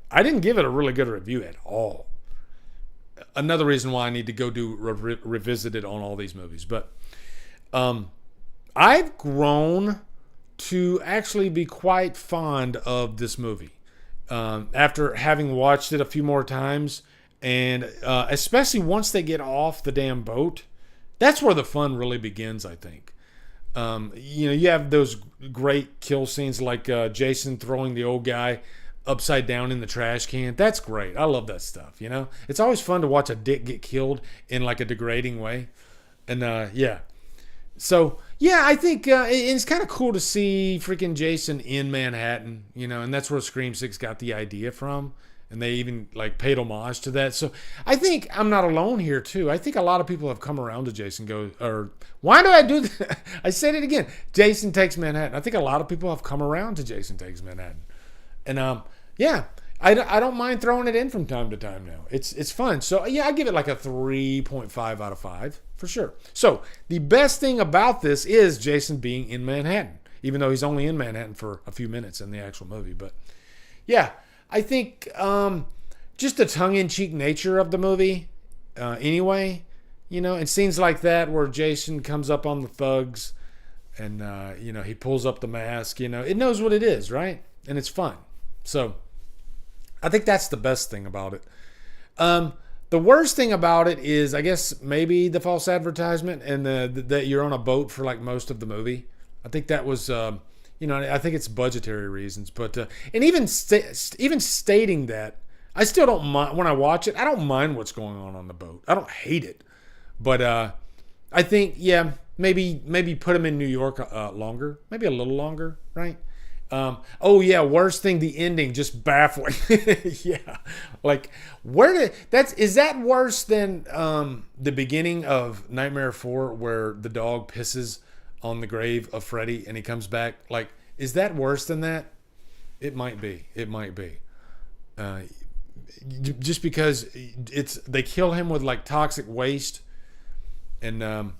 I didn't give it a really good review at all. Another reason why I need to go do revisited on all these movies. But I've grown to actually be quite fond of this movie after having watched it a few more times, and especially once they get off the damn boat. That's where the fun really begins, I think. You have those great kill scenes like Jason throwing the old guy upside down in the trash can. That's great. I love that stuff, you know? It's always fun to watch a dick get killed in like a degrading way. And yeah. So, yeah, I think it's kind of cool to see freaking Jason in Manhattan, you know, and that's where Scream 6 got the idea from. And they even like paid homage to that. So I think I'm not alone here too. I think a lot of people have come around to Jason Goes, or why do I do that? I said it again. Jason Takes Manhattan. I think a lot of people have come around to Jason Takes Manhattan. And yeah, I don't mind throwing it in from time to time now. It's fun. So yeah, I give it like a 3.5 out of 5 for sure. So the best thing about this is Jason being in Manhattan, even though he's only in Manhattan for a few minutes in the actual movie. But yeah, I think just the tongue-in-cheek nature of the movie anyway, you know, and scenes like that where Jason comes up on the thugs and, you know, he pulls up the mask, you know, it knows what it is, right? And it's fun. So I think that's the best thing about it. The worst thing about it is, I guess, maybe the false advertisement and that you're on a boat for like most of the movie. I think that was... you know, I think it's budgetary reasons, but and even stating that, I still don't mind when I watch it. I don't mind what's going on the boat. I don't hate it, but I think maybe put him in New York longer, maybe a little longer, right? Oh yeah, worst thing, the ending just baffling. Yeah, like is that worse than the beginning of Nightmare 4 where the dog pisses on the grave of Freddy and he comes back? Like, is that worse than that? It might be. just because they kill him with like toxic waste, and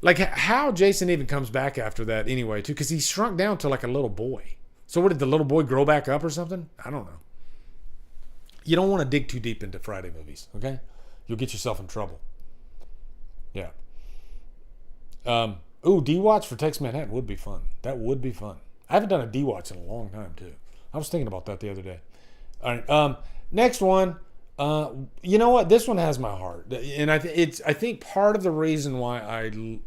like how Jason even comes back after that anyway too, because he shrunk down to like a little boy. So what, did the little boy grow back up or something? I don't know. You don't want to dig too deep into Friday movies, okay? You'll get yourself in trouble. Yeah. D-Watch for Tex Manhattan would be fun. That would be fun. I haven't done a D-Watch in a long time too. I was thinking about that the other day. All right. Next one. You know what? This one has my heart, and I think part of the reason why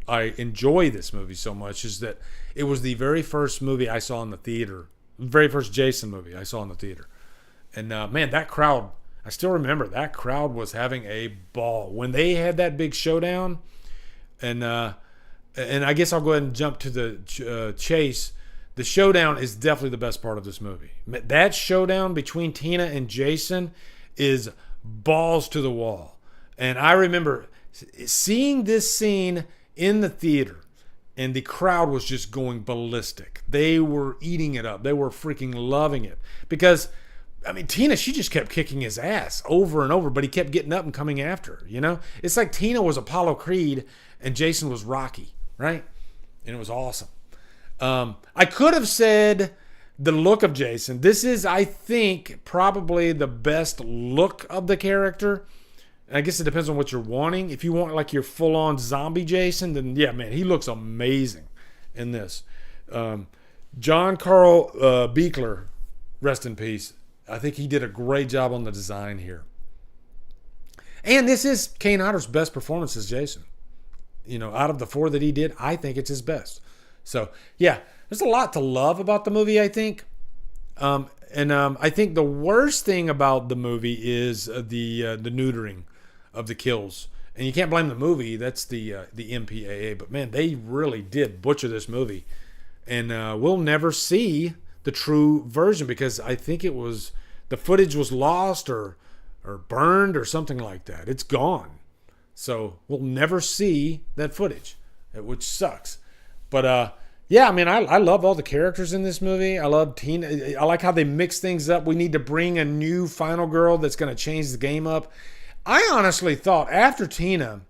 I enjoy this movie so much is that it was the very first movie I saw in the theater, very first Jason movie I saw in the theater, and man, that crowd, I still remember that crowd was having a ball when they had that big showdown, and I guess I'll go ahead and jump to the chase. The showdown is definitely the best part of this movie. That showdown between Tina and Jason is balls to the wall. And I remember seeing this scene in the theater, and the crowd was just going ballistic. They were eating it up. They were freaking loving it. Because, I mean, Tina, she just kept kicking his ass over and over, but he kept getting up and coming after her, you know? It's like Tina was Apollo Creed and Jason was Rocky, right? And it was awesome. I could have said the look of Jason. This is, I think, probably the best look of the character. I guess it depends on what you're wanting. If you want like your full-on zombie Jason, then yeah, man, he looks amazing in this. John Carl Buechler, rest in peace. I think he did a great job on the design here. And this is Kane Hodder's best performance as Jason. You know, out of the four that he did, I think it's his best. So, yeah, there's a lot to love about the movie, I think. I think the worst thing about the movie is the neutering of the kills. And you can't blame the movie. That's the MPAA. But, man, they really did butcher this movie. And we'll never see the true version because I think the footage was lost or burned or something like that. It's gone. So we'll never see that footage, which sucks. But, yeah, I mean, I love all the characters in this movie. I love Tina. I like how they mix things up. We need to bring a new final girl that's going to change the game up. I honestly thought after Tina,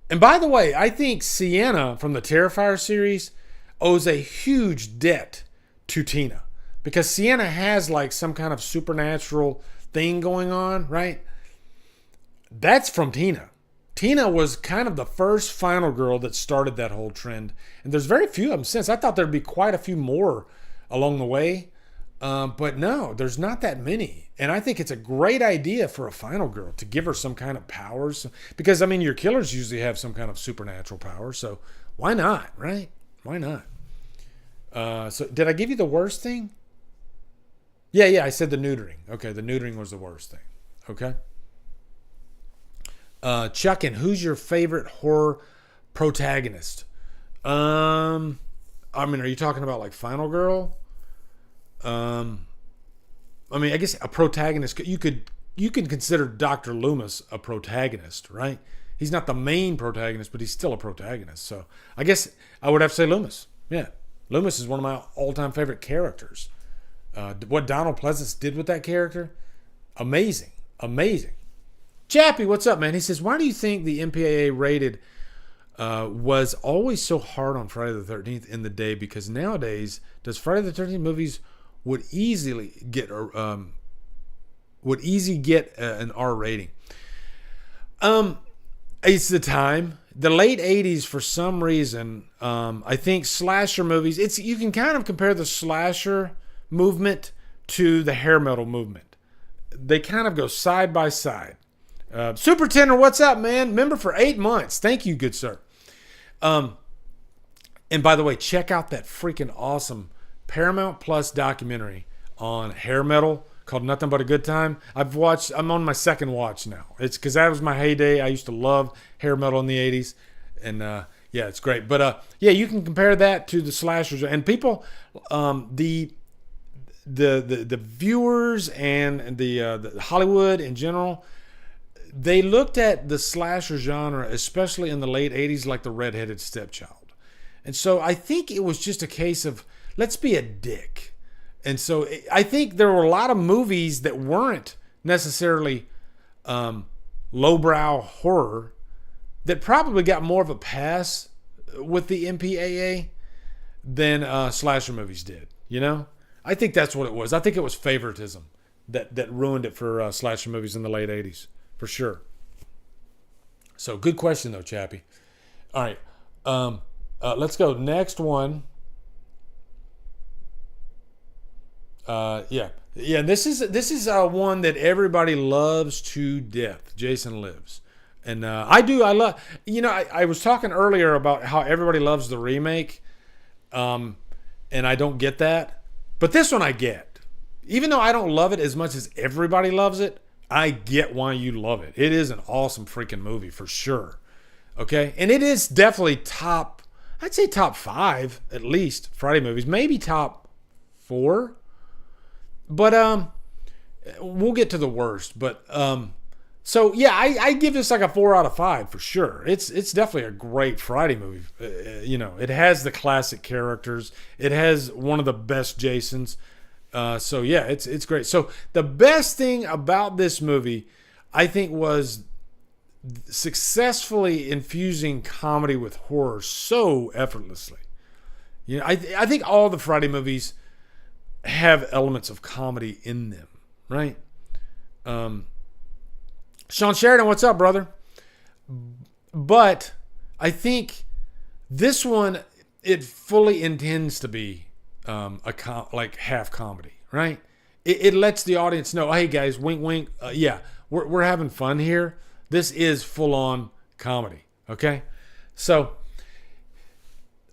and by the way, I think Sienna from the Terrifier series owes a huge debt to Tina because Sienna has like some kind of supernatural thing going on, right? That's from Tina. Tina was kind of the first final girl that started that whole trend. And there's very few of them since. I thought there'd be quite a few more along the way. But no, there's not that many. And I think it's a great idea for a final girl to give her some kind of powers. Because, I mean, your killers usually have some kind of supernatural power. So why not, right? Why not? So did I give you the worst thing? Yeah, I said the neutering. Okay, the neutering was the worst thing. Okay. Chuckin, who's your favorite horror protagonist? I mean, are you talking about like Final Girl? I mean, I guess a protagonist. You could consider Dr. Loomis a protagonist, right? He's not the main protagonist, but he's still a protagonist. So I guess I would have to say Loomis. Yeah, Loomis is one of my all-time favorite characters. What Donald Pleasance did with that character, amazing. Chappie, what's up, man? He says, why do you think the MPAA rated was always so hard on Friday the 13th in the day? Because nowadays, does Friday the 13th movies would easily get an R rating? It's the time. The late 80s, for some reason, I think slasher movies, you can kind of compare the slasher movement to the hair metal movement. They kind of go side by side. Super Tender, what's up, man? Member for 8 months. Thank you, good sir. And by the way, check out that freaking awesome Paramount Plus documentary on hair metal called Nothing But a Good Time. I'm on my second watch now. It's because that was my heyday. I used to love hair metal in the 80s. And yeah, it's great. But yeah, you can compare that to the slashers. And people, the viewers and the Hollywood in general, they looked at the slasher genre, especially in the late 80s, like the redheaded stepchild. And so I think it was just a case of, let's be a dick. And so I think there were a lot of movies that weren't necessarily lowbrow horror that probably got more of a pass with the MPAA than slasher movies did. You know, I think that's what it was. I think it was favoritism that ruined it for slasher movies in the late 80s, for sure. So good question though, Chappie. All right, let's go next one. Yeah. This is one that everybody loves to death. Jason Lives, and I love. You know, I was talking earlier about how everybody loves the remake, and I don't get that, but this one I get. Even though I don't love it as much as everybody loves it, I get why you love it. It is an awesome freaking movie for sure. Okay, and it is definitely top. I'd say top 5 at least Friday movies, maybe top 4. But we'll get to the worst. But so yeah, I give this like a 4 out of 5 for sure. It's definitely a great Friday movie. You know, it has the classic characters. It has one of the best Jasons. So yeah, it's great. So the best thing about this movie, I think, was successfully infusing comedy with horror so effortlessly. You know, I think all the Friday movies have elements of comedy in them, right? Sean Sheridan, what's up, brother? But I think this one, it fully intends to be like half comedy, right? It lets the audience know, hey guys, wink, wink. Yeah, we're having fun here. This is full on comedy, okay? So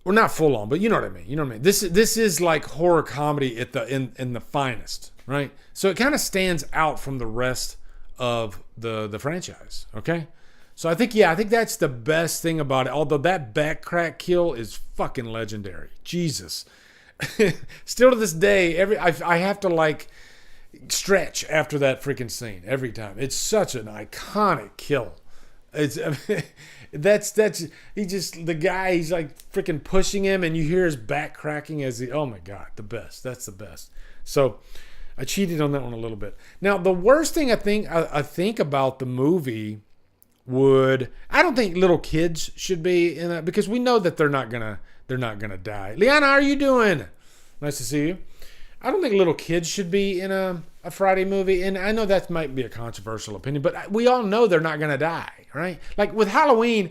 we're not full on, but you know what I mean. You know what I mean. This is like horror comedy at in the finest, right? So it kind of stands out from the rest of the franchise, okay? So I think that's the best thing about it. Although that back crack kill is fucking legendary. Jesus. Still to this day, I have to like stretch after that freaking scene every time. It's such an iconic kill. It's that's he just the guy, he's like freaking pushing him and you hear his back cracking as he, oh my god, the best. That's the best. So I cheated on that one a little bit. Now the worst thing I think about the movie I don't think little kids should be in it because we know that they're not gonna die. Liana, how are you doing? Nice to see you. I don't think little kids should be in a Friday movie, and I know that might be a controversial opinion, but we all know they're not going to die, right? Like with Halloween,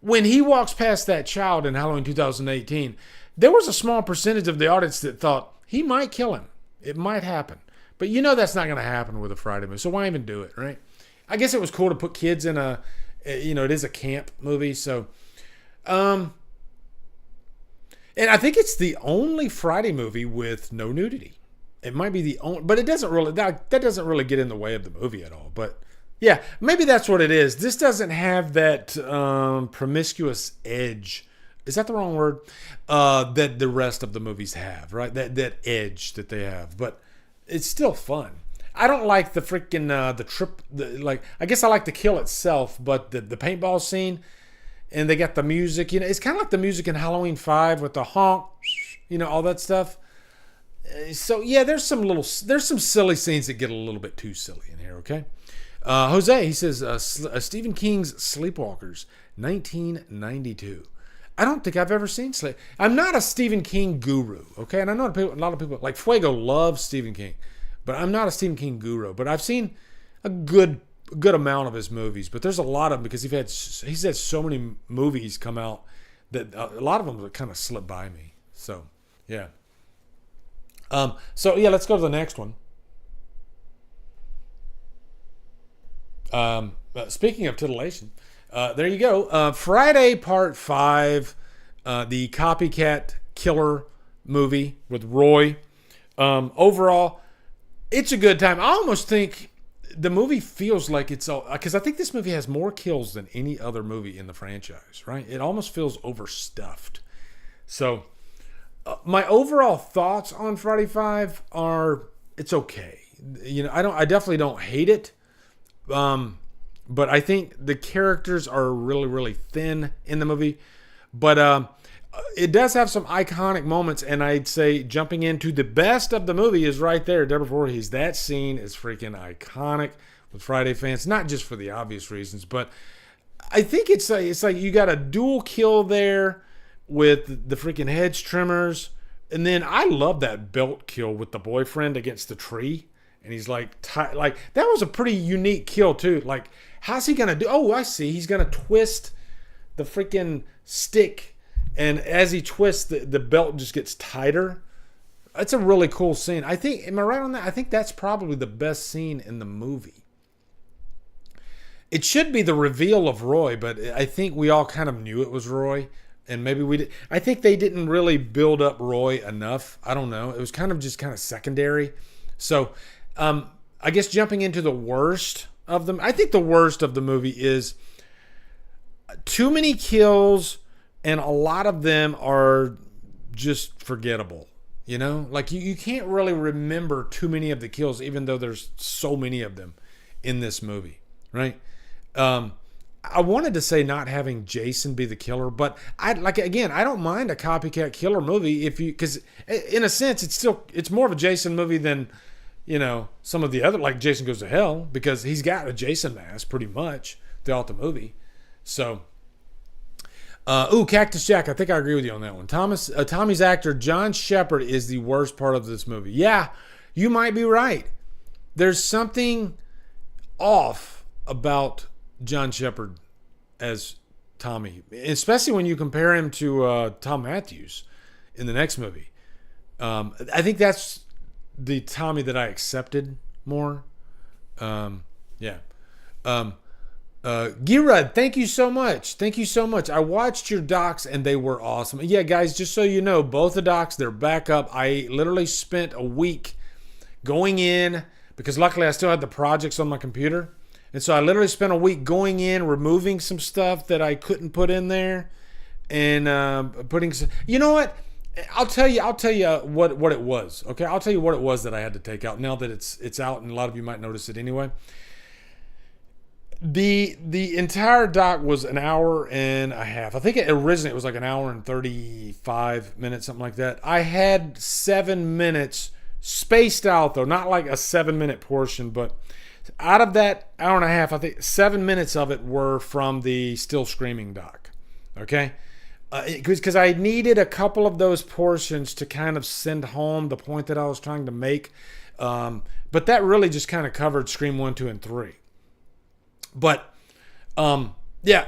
when he walks past that child in Halloween 2018, there was a small percentage of the audience that thought he might kill him. It might happen. But you know that's not going to happen with a Friday movie, so why even do it, right? I guess it was cool to put kids in it is a camp movie, so... And I think it's the only Friday movie with no nudity. It might be the only, but it doesn't really, that doesn't really get in the way of the movie at all. But yeah, maybe that's what it is. This doesn't have that promiscuous edge. Is that the wrong word? That the rest of the movies have, right? That edge that they have. But it's still fun. I don't like the freaking, I guess I like the kill itself, but the paintball scene, and they got the music, it's kind of like the music in Halloween 5 with the honk, all that stuff. So yeah, there's some silly scenes that get a little bit too silly in here, okay? Jose, he says, Stephen King's Sleepwalkers, 1992. I don't think I've ever seen Sleep. I'm not a Stephen King guru, okay? And I know a lot of people, like Fuego, loves Stephen King, but I'm not a Stephen King guru. But I've seen a good amount of his movies, but there's a lot of them because he's had so many movies come out that a lot of them kind of slip by me. So yeah. So yeah, let's go to the next one. Speaking of titillation, there you go. Friday Part 5, the copycat killer movie with Roy. Overall, it's a good time. I almost think the movie feels like it's all, because I think this movie has more kills than any other movie in the franchise, right? It almost feels overstuffed. So my overall thoughts on Friday 5 are, it's okay. I definitely don't hate it. But I think the characters are really, really thin in the movie. But it does have some iconic moments, and I'd say jumping into the best of the movie is right there, Deborah Voorhees. That scene is freaking iconic with Friday fans, not just for the obvious reasons, but I think it's like you got a dual kill there with the freaking hedge trimmers, and then I love that belt kill with the boyfriend against the tree, and he's like that was a pretty unique kill too. Like, how's he gonna do? Oh, I see. He's gonna twist the freaking stick, and as he twists, the belt just gets tighter. It's a really cool scene. I think, am I right on that? I think that's probably the best scene in the movie. It should be the reveal of Roy, but I think we all kind of knew it was Roy, and maybe we did. I think they didn't really build up Roy enough. I don't know. It was kind of secondary. So, I guess jumping into the worst of them, I think the worst of the movie is too many kills, and a lot of them are just forgettable. You know, like you can't really remember too many of the kills, even though there's so many of them in this movie, right? I wanted to say not having Jason be the killer, but I don't mind a copycat killer movie because in a sense it's more of a Jason movie than, you know, some of the other, like Jason Goes to Hell, because he's got a Jason mask pretty much throughout the movie. So, Cactus Jack, I think I agree with you on that one. Tommy's actor John Shepherd is the worst part of this movie. Yeah, you might be right. There's something off about John Shepherd as Tommy, especially when you compare him to Tom Matthews in the next movie. I think that's the Tommy that I accepted more. Yeah. Girad, thank you so much. Thank you so much. I watched your docs and they were awesome. Yeah, guys, just so you know, both the docs, they're back up. I literally spent a week going in, because luckily I still had the projects on my computer. And so I literally spent a week going in, removing some stuff that I couldn't put in there, and putting some, you know what? I'll tell you what it was. Okay, I'll tell you what it was that I had to take out. Now that it's out, and a lot of you might notice it anyway. The entire doc was an hour and a half. I think originally it was like an hour and 35 minutes, something like that. I had 7 minutes spaced out though, not like a 7-minute portion, but out of that hour and a half, I think 7 minutes of it were from the Still Screaming doc. Okay? Because I needed a couple of those portions to kind of send home the point that I was trying to make. But that really just kind of covered Scream 1, 2, and 3. But, yeah,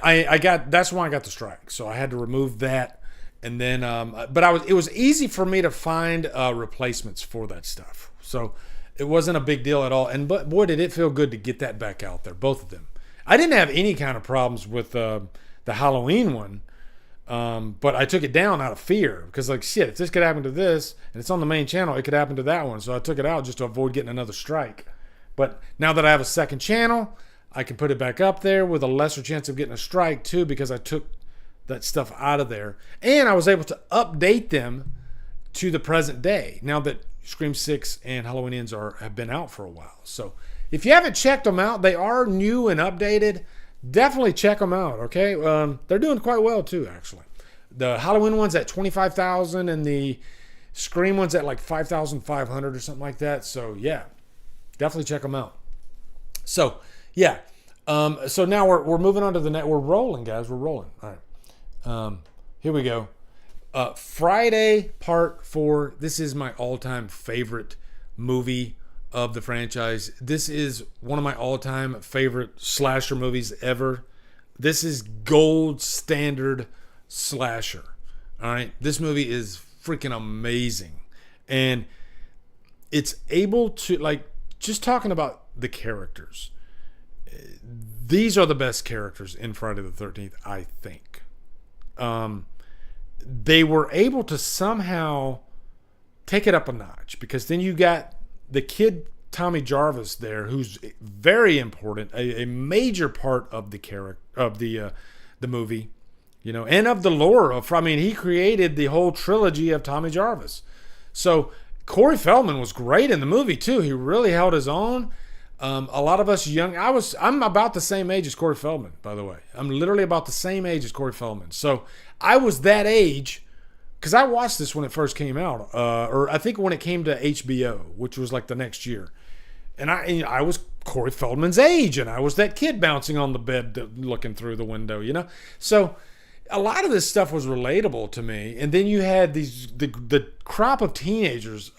that's why I got the strike. So I had to remove that. And then, but it was easy for me to find replacements for that stuff. So it wasn't a big deal at all. And but boy, did it feel good to get that back out there, both of them. I didn't have any kind of problems with the Halloween one, but I took it down out of fear because, like, shit, if this could happen to this and it's on the main channel, it could happen to that one. So I took it out just to avoid getting another strike. But now that I have a second channel, I can put it back up there with a lesser chance of getting a strike too, because I took that stuff out of there, and I was able to update them to the present day now that Scream 6 and Halloween Ends have been out for a while. So if you haven't checked them out, they are new and updated. Definitely check them out, okay? They're doing quite well too, actually. The Halloween one's at 25,000 and the Scream one's at like 5,500 or something like that. So yeah, definitely check them out. So yeah, so now we're moving on to the net. We're rolling, guys. We're rolling. All right. Here we go. Friday Part 4. This is my all-time favorite movie of the franchise. This is one of my all-time favorite slasher movies ever. This is gold standard slasher. All right. This movie is freaking amazing. And it's able to, like, just talking about the characters. These are the best characters in Friday the 13th, I think. They were able to somehow take it up a notch, because then you got the kid Tommy Jarvis there, who's very important, a major part of the character of the movie, you know, and of the lore of. I mean, he created the whole trilogy of Tommy Jarvis. So Corey Feldman was great in the movie too. He really held his own. A lot of us young, I'm about the same age as Corey Feldman, by the way. I'm literally about the same age as Corey Feldman. So I was that age because I watched this when it first came out, or I think when it came to HBO, which was like the next year. And I was Corey Feldman's age, and I was that kid bouncing on the bed looking through the window, So a lot of this stuff was relatable to me. And then you had the crop of teenagers.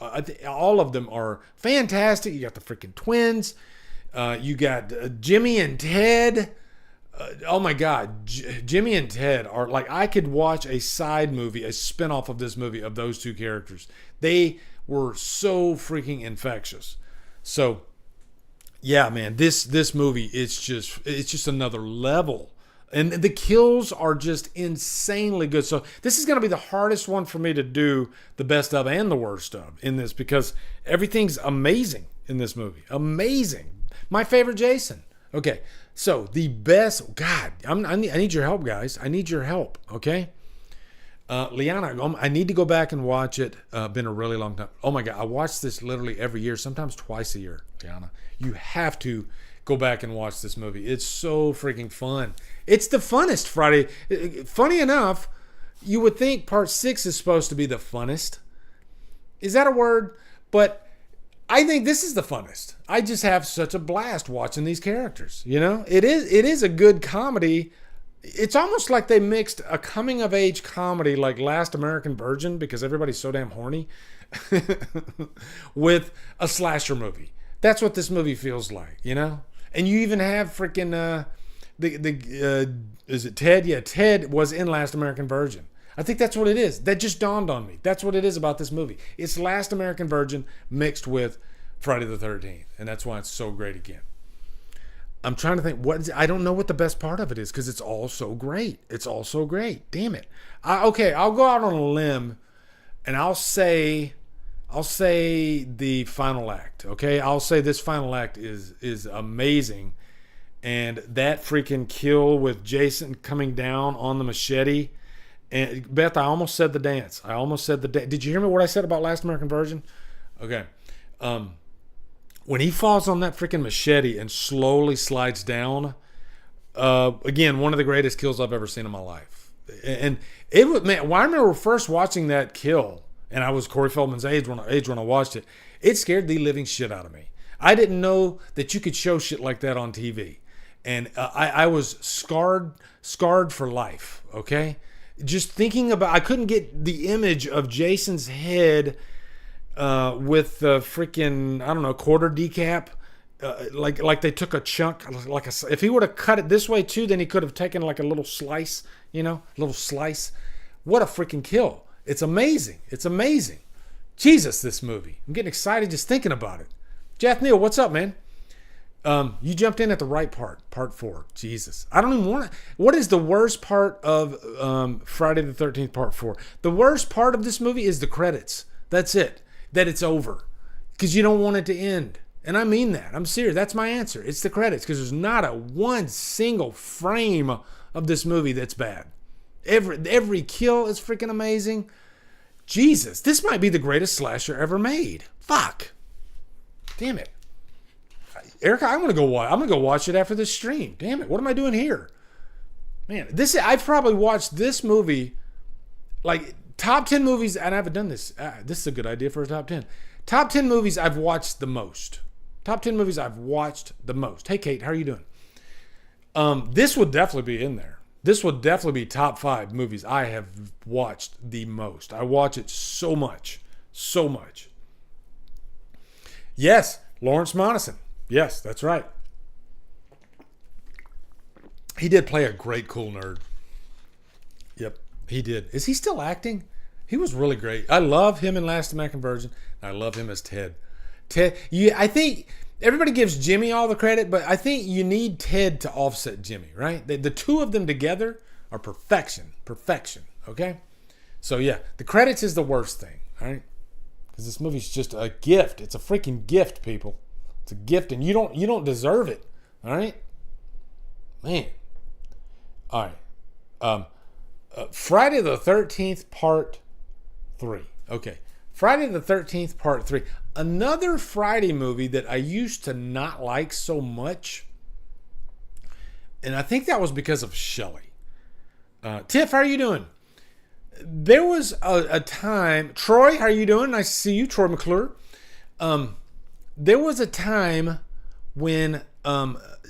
All of them are fantastic. You got the freaking twins. You got Jimmy and Ted. Oh my God, Jimmy and Ted are like, I could watch a side movie, a spinoff of this movie of those two characters. They were so freaking infectious. So, yeah, man, this movie, it's just another level. And the kills are just insanely good. So this is going to be the hardest one for me to do the best of and the worst of in this, because everything's amazing in this movie. Amazing. My favorite Jason. Okay, so the best, God, I need your help, guys. I need your help, okay? Liana, I need to go back and watch it. Been a really long time. Oh my God, I watch this literally every year, sometimes twice a year, Liana. You have to go back and watch this movie. It's so freaking fun. It's the funnest Friday. Funny enough, you would think part 6 is supposed to be the funnest. Is that a word? But I think this is the funnest. I just have such a blast watching these characters. It is a good comedy. It's almost like they mixed a coming of age comedy like Last American Virgin, because everybody's so damn horny, with a slasher movie. That's what this movie feels like, And you even have freaking is it Ted? Yeah, Ted was in Last American Virgin. I think that's what it is. That just dawned on me. That's what it is about this movie. It's Last American Virgin mixed with Friday the 13th. And that's why it's so great again. I'm trying to think. I don't know what the best part of it is, because it's all so great. It's all so great. Damn it. Okay, I'll go out on a limb and I'll say the final act. Okay, I'll say this final act is amazing. And that freaking kill with Jason coming down on the machete. And Beth, I almost said the dance. Did you hear me what I said about Last American Virgin? Okay. When he falls on that freaking machete and slowly slides down, again, one of the greatest kills I've ever seen in my life. And it was, man, I remember first watching that kill, and I was Corey Feldman's age when I watched it. It scared the living shit out of me. I didn't know that you could show shit like that on TV. And I was scarred for life, okay? Just thinking about, I couldn't get the image of Jason's head with the freaking, I don't know, quarter decap. Like they took a chunk, if he would have cut it this way too, then he could have taken like a little slice, slice. What a freaking kill. It's amazing. It's amazing. Jesus, this movie. I'm getting excited just thinking about it. Jeff Neal, what's up, man? You jumped in at the right part 4. Jesus. I don't even want to. What is the worst part of Friday the 13th part 4? The worst part of this movie is the credits. That's it. That it's over. Because you don't want it to end. And I mean that. I'm serious. That's my answer. It's the credits. Because there's not a one single frame of this movie that's bad. Every kill is freaking amazing. Jesus. This might be the greatest slasher ever made. Fuck. Damn it. Erica, I'm gonna go watch it after this stream. Damn it, what am I doing here? Man, I've probably watched this movie, like top 10 movies, and I haven't done this. This is a good idea for a top 10. Top 10 movies I've watched the most. Top 10 movies I've watched the most. Hey Kate, how are you doing? This would definitely be in there. This would definitely be top 5 movies I have watched the most. I watch it so much. So much. Yes, Lawrence Monason. Yes, that's right. He did play a great cool nerd. Yep, he did. Is he still acting? He was really great. I love him in Last American Virgin. I love him as Ted. I think everybody gives Jimmy all the credit, but I think you need Ted to offset Jimmy, right? The two of them together are perfection. Perfection, okay? So yeah, the credits is the worst thing, all right? Because this movie's just a gift. It's a freaking gift, people. It's a gift, and you don't deserve it. All right, man. All right. Friday the 13th Part 3. Okay, Friday the 13th Part 3. Another Friday movie that I used to not like so much, and I think that was because of Shelley. Tiff, how are you doing? There was a time, Troy, how are you doing? Nice to see you, Troy McClure. There was a time when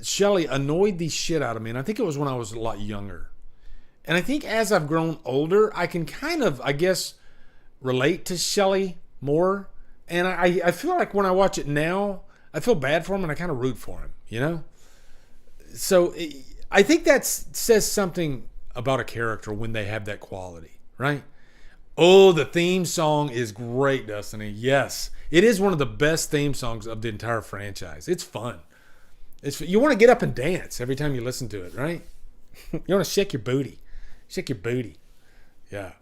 Shelley annoyed the shit out of me, and I think it was when I was a lot younger. And I think as I've grown older, I can kind of, I guess, relate to Shelley more. And I feel like when I watch it now, I feel bad for him and I kind of root for him, you know? So I think that says something about a character when they have that quality, right? Oh, the theme song is great, Destiny. Yes, it is one of the best theme songs of the entire franchise. It's fun. You want to get up and dance every time you listen to it, right? You want to shake your booty. Shake your booty. Yeah.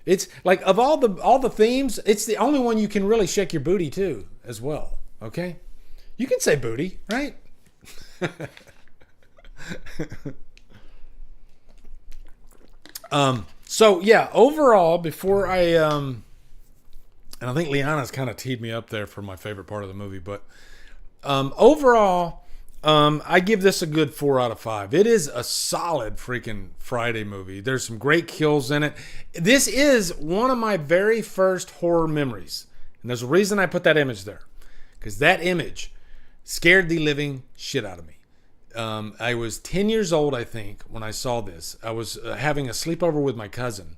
It's like of all the themes, it's the only one you can really shake your booty to as well. Okay? You can say booty, right? So yeah, overall, before and I think Liana's kind of teed me up there for my favorite part of the movie, but overall, I give this a good 4 out of 5. It is a solid freaking Friday movie. There's some great kills in it. This is one of my very first horror memories. And there's a reason I put that image there. Because that image scared the living shit out of me. I was 10 years old, I think, when I saw this. I was having a sleepover with my cousin.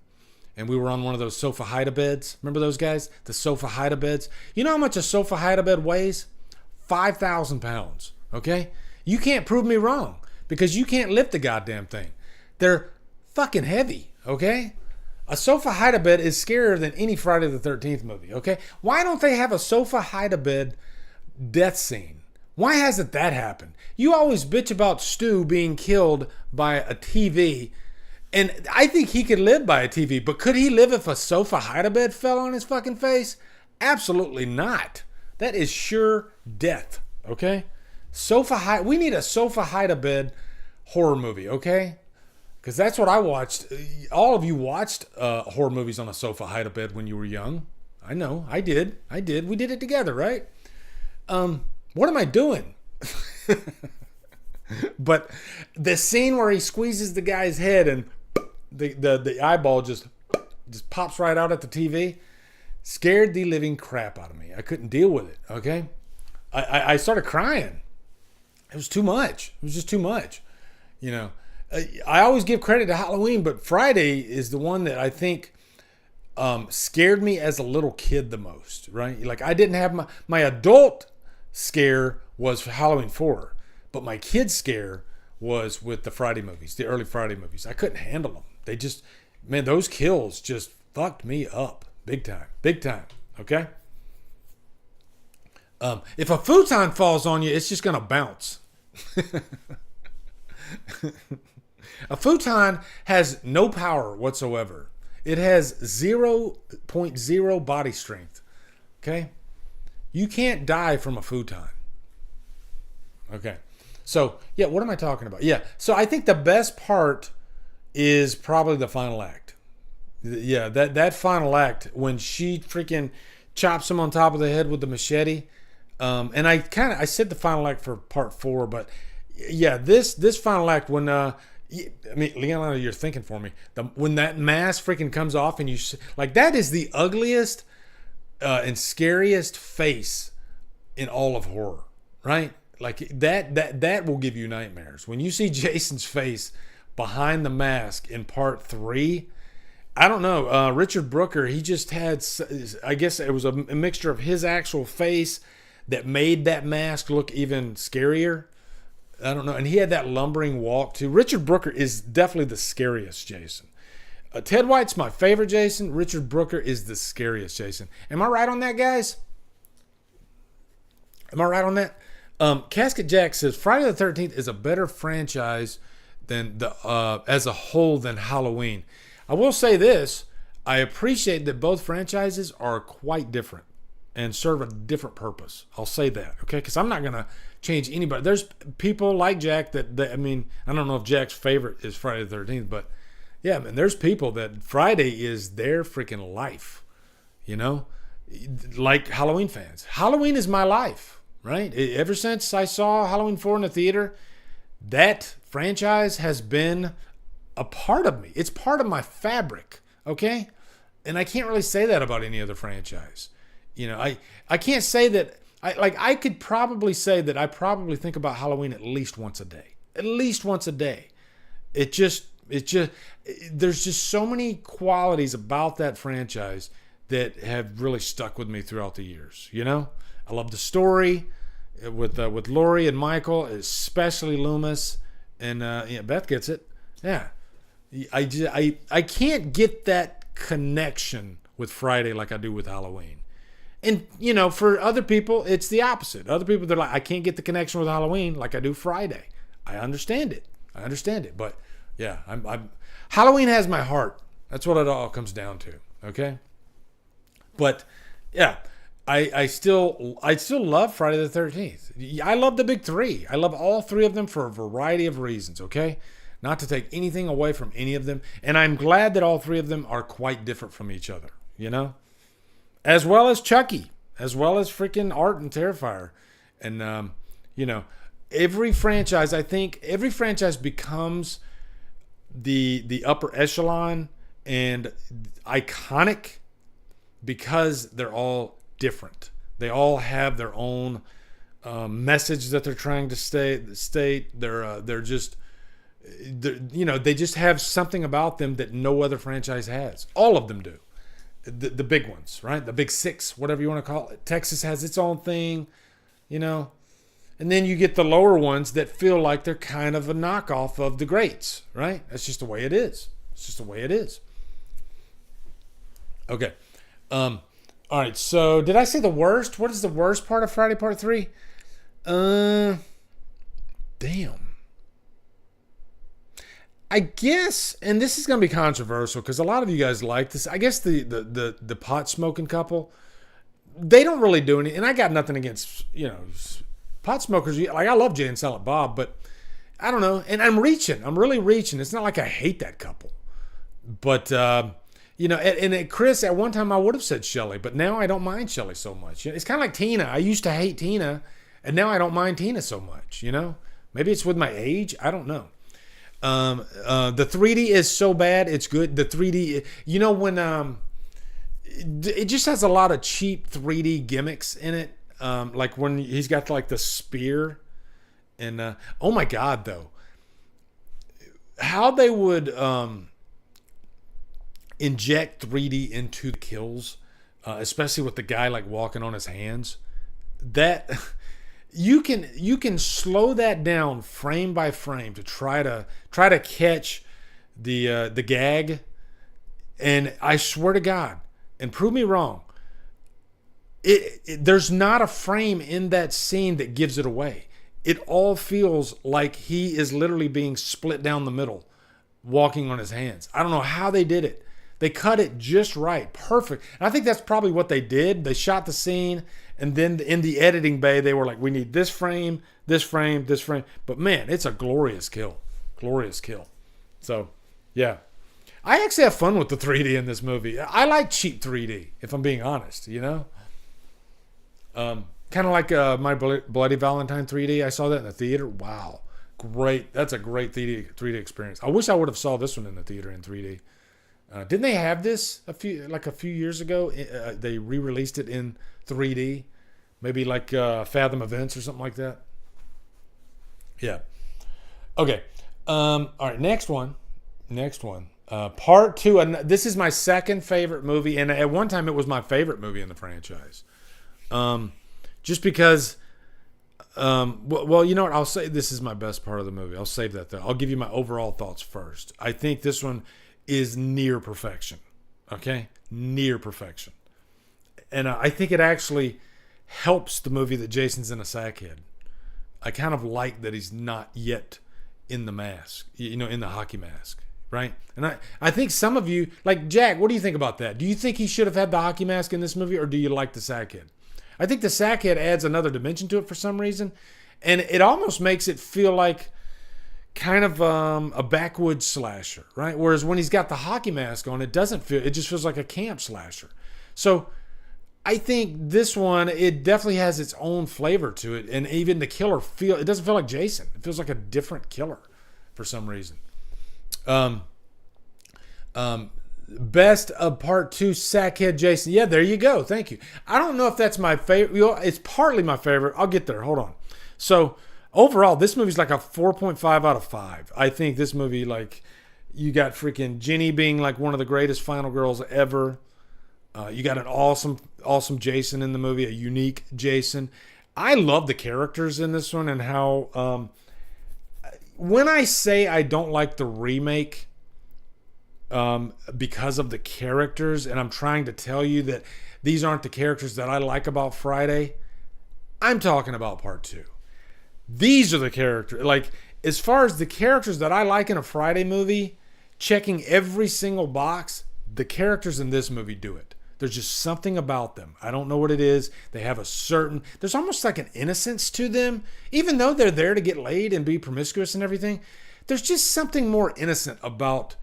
And we were on one of those sofa hide-a-beds. Remember those guys? The sofa hide-a-beds. You know how much a sofa hide-a-bed weighs? 5,000 pounds. Okay? You can't prove me wrong because you can't lift the goddamn thing. They're fucking heavy, okay? A sofa hide-a-bed is scarier than any Friday the 13th movie, okay? Why don't they have a sofa hide-a-bed death scene? Why hasn't that happened? You always bitch about Stu being killed by a TV, and I think he could live by a TV, but could he live if a sofa hide-a-bed fell on his fucking face? Absolutely not. That is sure death, okay? We need a sofa hide-a-bed horror movie, okay? Because that's what I watched. All of you watched horror movies on a sofa hide-a-bed when you were young. I know, I did. We did it together, right? What am I doing? But the scene where he squeezes the guy's head and the eyeball just pops right out at the TV scared the living crap out of me. I couldn't deal with it, okay? I started crying. It was too much. It was just too much. You know, I always give credit to Halloween, but Friday is the one that I think scared me as a little kid the most, right? Like I didn't have my adult scare was for Halloween 4, but my kid scare was with the Friday movies, the early Friday movies. I couldn't handle them. They just, man, those kills just fucked me up big time, okay? If a futon falls on you, it's just going to bounce. A futon has no power whatsoever. It has 0.0 body strength. Okay? You can't die from a futon. Okay. So, yeah, what am I talking about? Yeah. So I think the best part is probably the final act. Yeah, that final act when she freaking chops him on top of the head with the machete. And I said the final act for part 4, but yeah, this final act when Leonardo, you're thinking for me. When that mask freaking comes off and that is the ugliest and scariest face in all of horror, right? Like that will give you nightmares. When you see Jason's face behind the mask in part 3, I don't know. Richard Brooker, he just had, I guess it was a mixture of his actual face that made that mask look even scarier. I don't know. And he had that lumbering walk too. Richard Brooker is definitely the scariest Jason. Ted White's my favorite Jason. Richard Brooker is the scariest Jason. Am I right on that, guys? Am I right on that? Casket Jack says Friday the 13th is a better franchise than as a whole than Halloween. I will say this. I appreciate that both franchises are quite different and serve a different purpose. I'll say that, okay? Because I'm not going to change anybody. There's people like Jack that, I don't know if Jack's favorite is Friday the 13th, but yeah, man, there's people that Friday is their freaking life, you know? Like Halloween fans. Halloween is my life, right? Ever since I saw Halloween 4 in the theater, that franchise has been a part of me. It's part of my fabric, okay? And I can't really say that about any other franchise. I can't say that. I could probably say that I probably think about Halloween at least once a day. At least once a day. There's just so many qualities about that franchise that have really stuck with me throughout the years. I love the story with Laurie and Michael, especially Loomis, and Beth gets it. Yeah, I can't get that connection with Friday like I do with Halloween. And for other people, it's the opposite. Other people, they're like, I can't get the connection with Halloween like I do Friday. I understand it, but yeah, Halloween has my heart. That's what it all comes down to. Okay, but yeah, I still love Friday the 13th. I love the big three. I love all three of them for a variety of reasons. Okay, not to take anything away from any of them, and I'm glad that all three of them are quite different from each other. As well as Chucky, as well as freaking Art and Terrifier, and every franchise becomes the upper echelon and iconic because they're all different. They all have their own message that they're trying to state. They just have something about them that no other franchise has. All of them do. The big ones, right? The big six, whatever you want to call it. Texas has its own thing, and then you get the lower ones that feel like they're kind of a knockoff of the greats, right? That's just the way it is. It's just the way it is. Okay. All right. So did I say the worst? What is the worst part of Friday Part 3? Damn. I guess, and this is going to be controversial because a lot of you guys like this. I guess the pot smoking couple, they don't really do anything. And I got nothing against, pot smokers. Like, I love Jay and Silent Bob, but I don't know. And I'm really reaching. It's not like I hate that couple. But, and Chris, at one time I would have said Shelley, but now I don't mind Shelley so much. It's kind of like Tina. I used to hate Tina, and now I don't mind Tina so much, Maybe it's with my age. I don't know. The 3D is so bad, it's good. The 3D, when it just has a lot of cheap 3D gimmicks in it. Like when he's got like the spear, and oh my god, though, how they would inject 3D into the kills, especially with the guy like walking on his hands. That you can slow that down frame by frame to try to catch the gag, and I swear to God, and prove me wrong, there's not a frame in that scene that gives it away. It all feels like he is literally being split down the middle, walking on his hands. I don't know how they did it. They cut it just right, perfect. And I think that's probably what they did. They shot the scene, and then in the editing bay, they were like, we need this frame, this frame, this frame. But man, it's a glorious kill. Glorious kill. So, yeah. I actually have fun with the 3D in this movie. I like cheap 3D, if I'm being honest, Kind of like My Bloody Valentine 3D. I saw that in the theater. Wow. Great. That's a great 3D experience. I wish I would have saw this one in the theater in 3D. Didn't they have this a few years ago? They re-released it in 3D, maybe like Fathom Events or something like that. Yeah. Okay. All right. Next one. Part 2. And this is my second favorite movie, and at one time it was my favorite movie in the franchise. Just because. Well, you know what? I'll say this is my best part of the movie. I'll save that though. I'll give you my overall thoughts first. I think this one is near perfection. Okay? Near perfection. And I think it actually helps the movie that Jason's in a sackhead. I kind of like that he's not yet in the mask, in the hockey mask, right? And I think some of you, like Jack, what do you think about that? Do you think he should have had the hockey mask in this movie, or do you like the sackhead? I think the sackhead adds another dimension to it for some reason, and it almost makes it feel like kind of a backwoods slasher, right? Whereas when he's got the hockey mask on, it just feels like a camp slasher. So I think this one, it definitely has its own flavor to it, and even the killer it doesn't feel like Jason. It feels like a different killer for some reason. Best of part 2, Sackhead Jason. Yeah, there you go. Thank you. I don't know if that's my favorite. It's partly my favorite. I'll get there. Hold on. So overall, this movie's like a 4.5 out of 5. I think this movie, like, you got freaking Jenny being like one of the greatest final girls ever. You got an awesome Jason in the movie, a unique Jason. I love the characters in this one and how, when I say I don't like the remake, because of the characters, and I'm trying to tell you that these aren't the characters that I like about Friday, I'm talking about part 2. These are the characters. Like, as far as the characters that I like in a Friday movie, checking every single box, the characters in this movie do it. There's just something about them. I don't know what it is. They have there's almost like an innocence to them. Even though they're there to get laid and be promiscuous and everything, there's just something more innocent about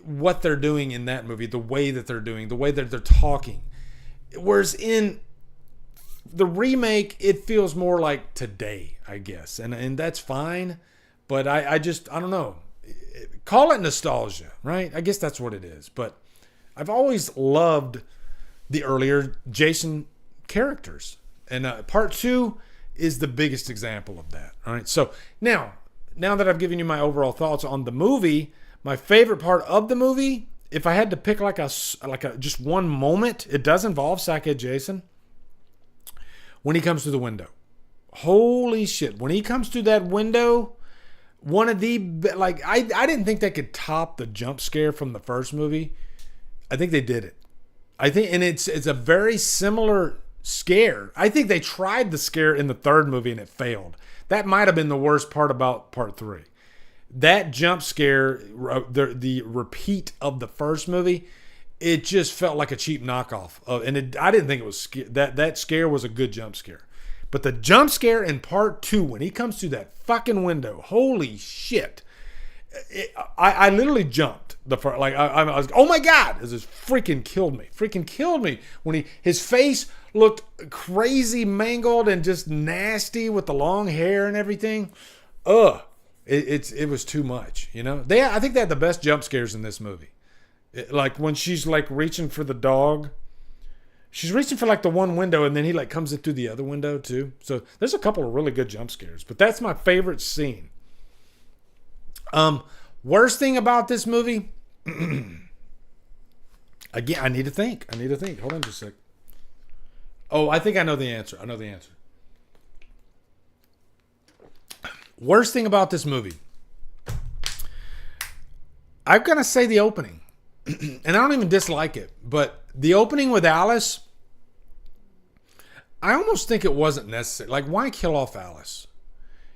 what they're doing in that movie, the way that they're doing, the way that they're talking. Whereas in the remake, it feels more like today, I guess. And that's fine. But I don't know. Call it nostalgia, right? I guess that's what it is. But I've always loved the earlier Jason characters. And part 2 is the biggest example of that. All right. So now that I've given you my overall thoughts on the movie, my favorite part of the movie, if I had to pick like a just one moment, it does involve Sackhead Jason. When he comes through the window. Holy shit. When he comes through that window, one of the, like, I didn't think they could top the jump scare from the first movie. I think they did it. I think, and it's a very similar scare. I think they tried the scare in the third movie and it failed. That might have been the worst part about part 3. That jump scare, the repeat of the first movie, it just felt like a cheap knockoff. I didn't think it was that scare was a good jump scare. But the jump scare in part 2, when he comes through that fucking window, holy shit. I literally jumped. I was, oh my God, this just freaking killed me. When his face looked crazy mangled and just nasty with the long hair and everything. It was too much, you know. I think they had the best jump scares in this movie. Like when she's like reaching for the dog, she's reaching for like the one window, and then he like comes in through the other window too. So there's a couple of really good jump scares, but that's my favorite scene. Worst thing about this movie, again, I need to think. Hold on just a sec. Oh, I think I know the answer. Worst thing about this movie, I'm going to say the opening. And I don't even dislike it. But the opening with Alice, I almost think it wasn't necessary. Like, why kill off Alice?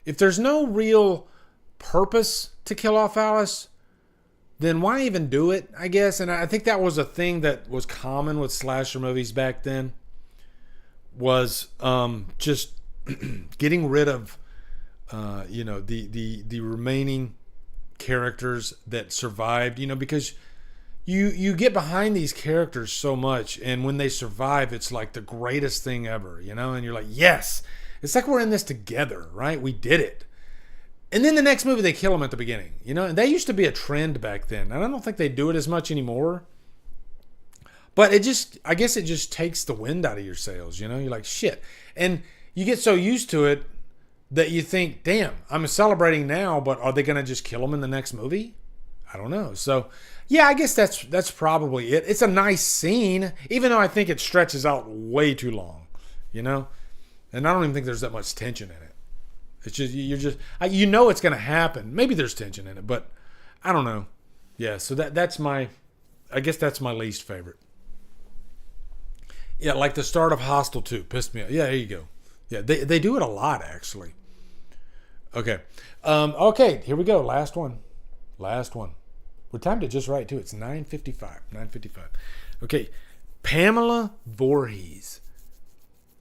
If there's no real purpose to kill off Alice, then why even do it, I guess? And I think that was a thing that was common with slasher movies back then, was just getting rid of the remaining characters that survived, because you get behind these characters so much, and when they survive, it's like the greatest thing ever, and you're like, yes, it's like we're in this together, right? We did it. And then the next movie, they kill them at the beginning, and that used to be a trend back then. And I don't think they do it as much anymore. But I guess it just takes the wind out of your sails, You're like, shit. And you get so used to it that you think, damn, I'm celebrating now, but are they going to just kill them in the next movie? I don't know. So, yeah, I guess that's probably it. It's a nice scene, even though I think it stretches out way too long, And I don't even think there's that much tension in it. It's just, it's going to happen. Maybe there's tension in it, but I don't know. Yeah, so that's my least favorite. Yeah, like the start of Hostel 2 pissed me off. Yeah, there you go. Yeah, they do it a lot, actually. Okay. Okay, here we go. Last one. We timed it just right, too. It's 9:55. Okay, Pamela Voorhees.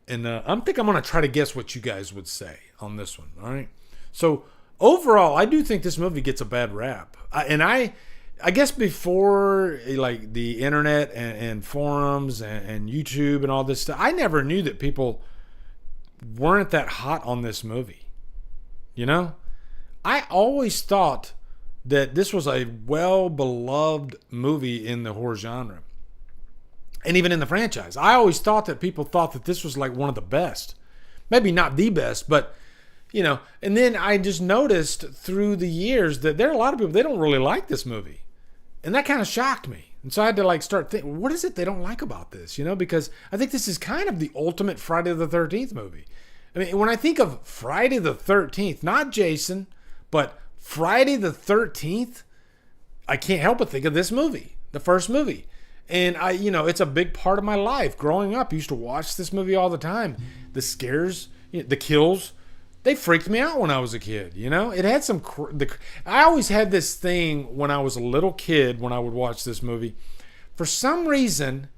And I think I'm going to try to guess what you guys would say on this one, all right? So, overall, I do think this movie gets a bad rap. I guess before, like, the internet and forums and YouTube and all this stuff, I never knew that people weren't that hot on this movie. I always thought that this was a well-beloved movie in the horror genre. And even in the franchise. I always thought that people thought that this was like one of the best. Maybe not the best, but, and then I just noticed through the years that there are a lot of people, they don't really like this movie. And that kind of shocked me. And so I had to start thinking, what is it they don't like about this? Because I think this is kind of the ultimate Friday the 13th movie. I mean, when I think of Friday the 13th, not Jason, but Friday the 13th, I can't help but think of this movie, the first movie. And it's a big part of my life. Growing up, I used to watch this movie all the time. The scares, the kills, they freaked me out when I was a kid. It had some. I always had this thing when I was a little kid when I would watch this movie. For some reason,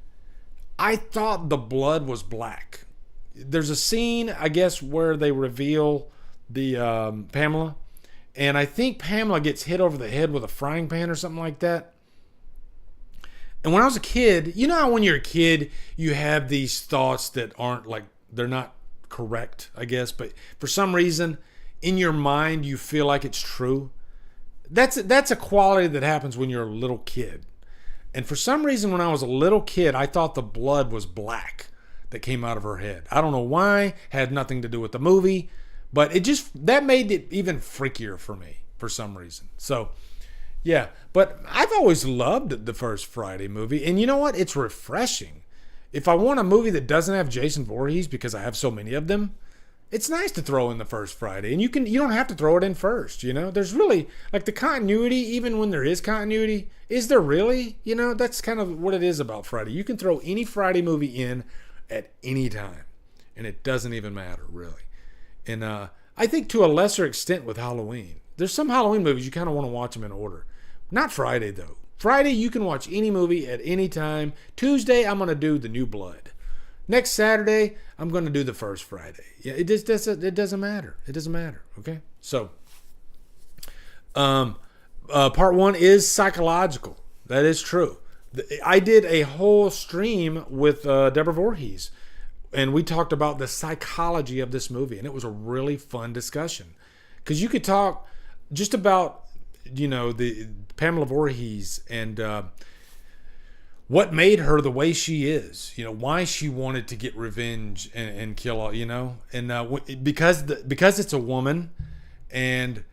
I thought the blood was black. There's a scene, I guess, where they reveal the Pamela, and I think Pamela gets hit over the head with a frying pan or something like that. And when I was a kid, how when you're a kid, you have these thoughts that aren't they're not correct, I guess. But for some reason, in your mind, you feel like it's true. That's a quality that happens when you're a little kid. And for some reason, when I was a little kid, I thought the blood was black that came out of her head. I don't know why. Had nothing to do with the movie. But that made it even freakier for me for some reason. So, yeah, but I've always loved the first Friday movie. And you know what? It's refreshing. If I want a movie that doesn't have Jason Voorhees, because I have so many of them, it's nice to throw in the first Friday. And you don't have to throw it in first, There's really, the continuity, even when there is continuity, is there really? That's kind of what it is about Friday. You can throw any Friday movie in at any time. And it doesn't even matter, really. And I think to a lesser extent with Halloween. There's some Halloween movies you kind of want to watch them in order. Not Friday, though. Friday, you can watch any movie at any time. Tuesday, I'm going to do The New Blood. Next Saturday, I'm going to do the first Friday. Yeah, it doesn't matter. It doesn't matter, okay? So, part one is psychological. That is true. I did a whole stream with Deborah Voorhees, and we talked about the psychology of this movie, and it was a really fun discussion. Because you could talk just about, the Pamela Voorhees and what made her the way she is, why she wanted to get revenge and kill all, and because it's a woman, and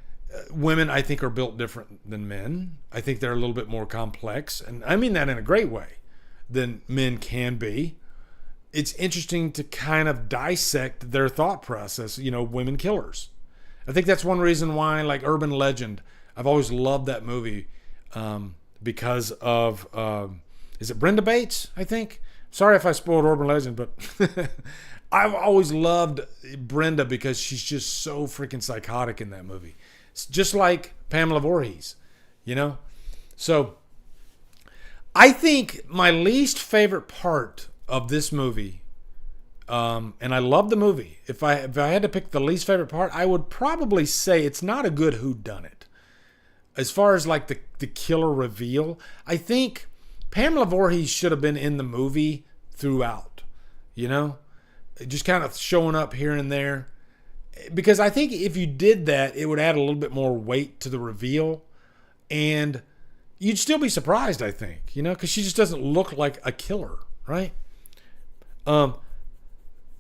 women, I think, are built different than men. I think they're a little bit more complex, and I mean that in a great way, than men can be. It's interesting to kind of dissect their thought process, women killers. I think that's one reason why, Urban Legend, I've always loved that movie because of, is it Brenda Bates, I think? Sorry if I spoiled Urban Legend, but I've always loved Brenda because she's just so freaking psychotic in that movie. It's just like Pamela Voorhees, So I think my least favorite part of this movie, and I love the movie. If I had to pick the least favorite part, I would probably say it's not a good whodunit. As far as the killer reveal, I think Pamela Voorhees should have been in the movie throughout. Just kind of showing up here and there. Because I think if you did that, it would add a little bit more weight to the reveal. And you'd still be surprised, I think. Because she just doesn't look like a killer, right? And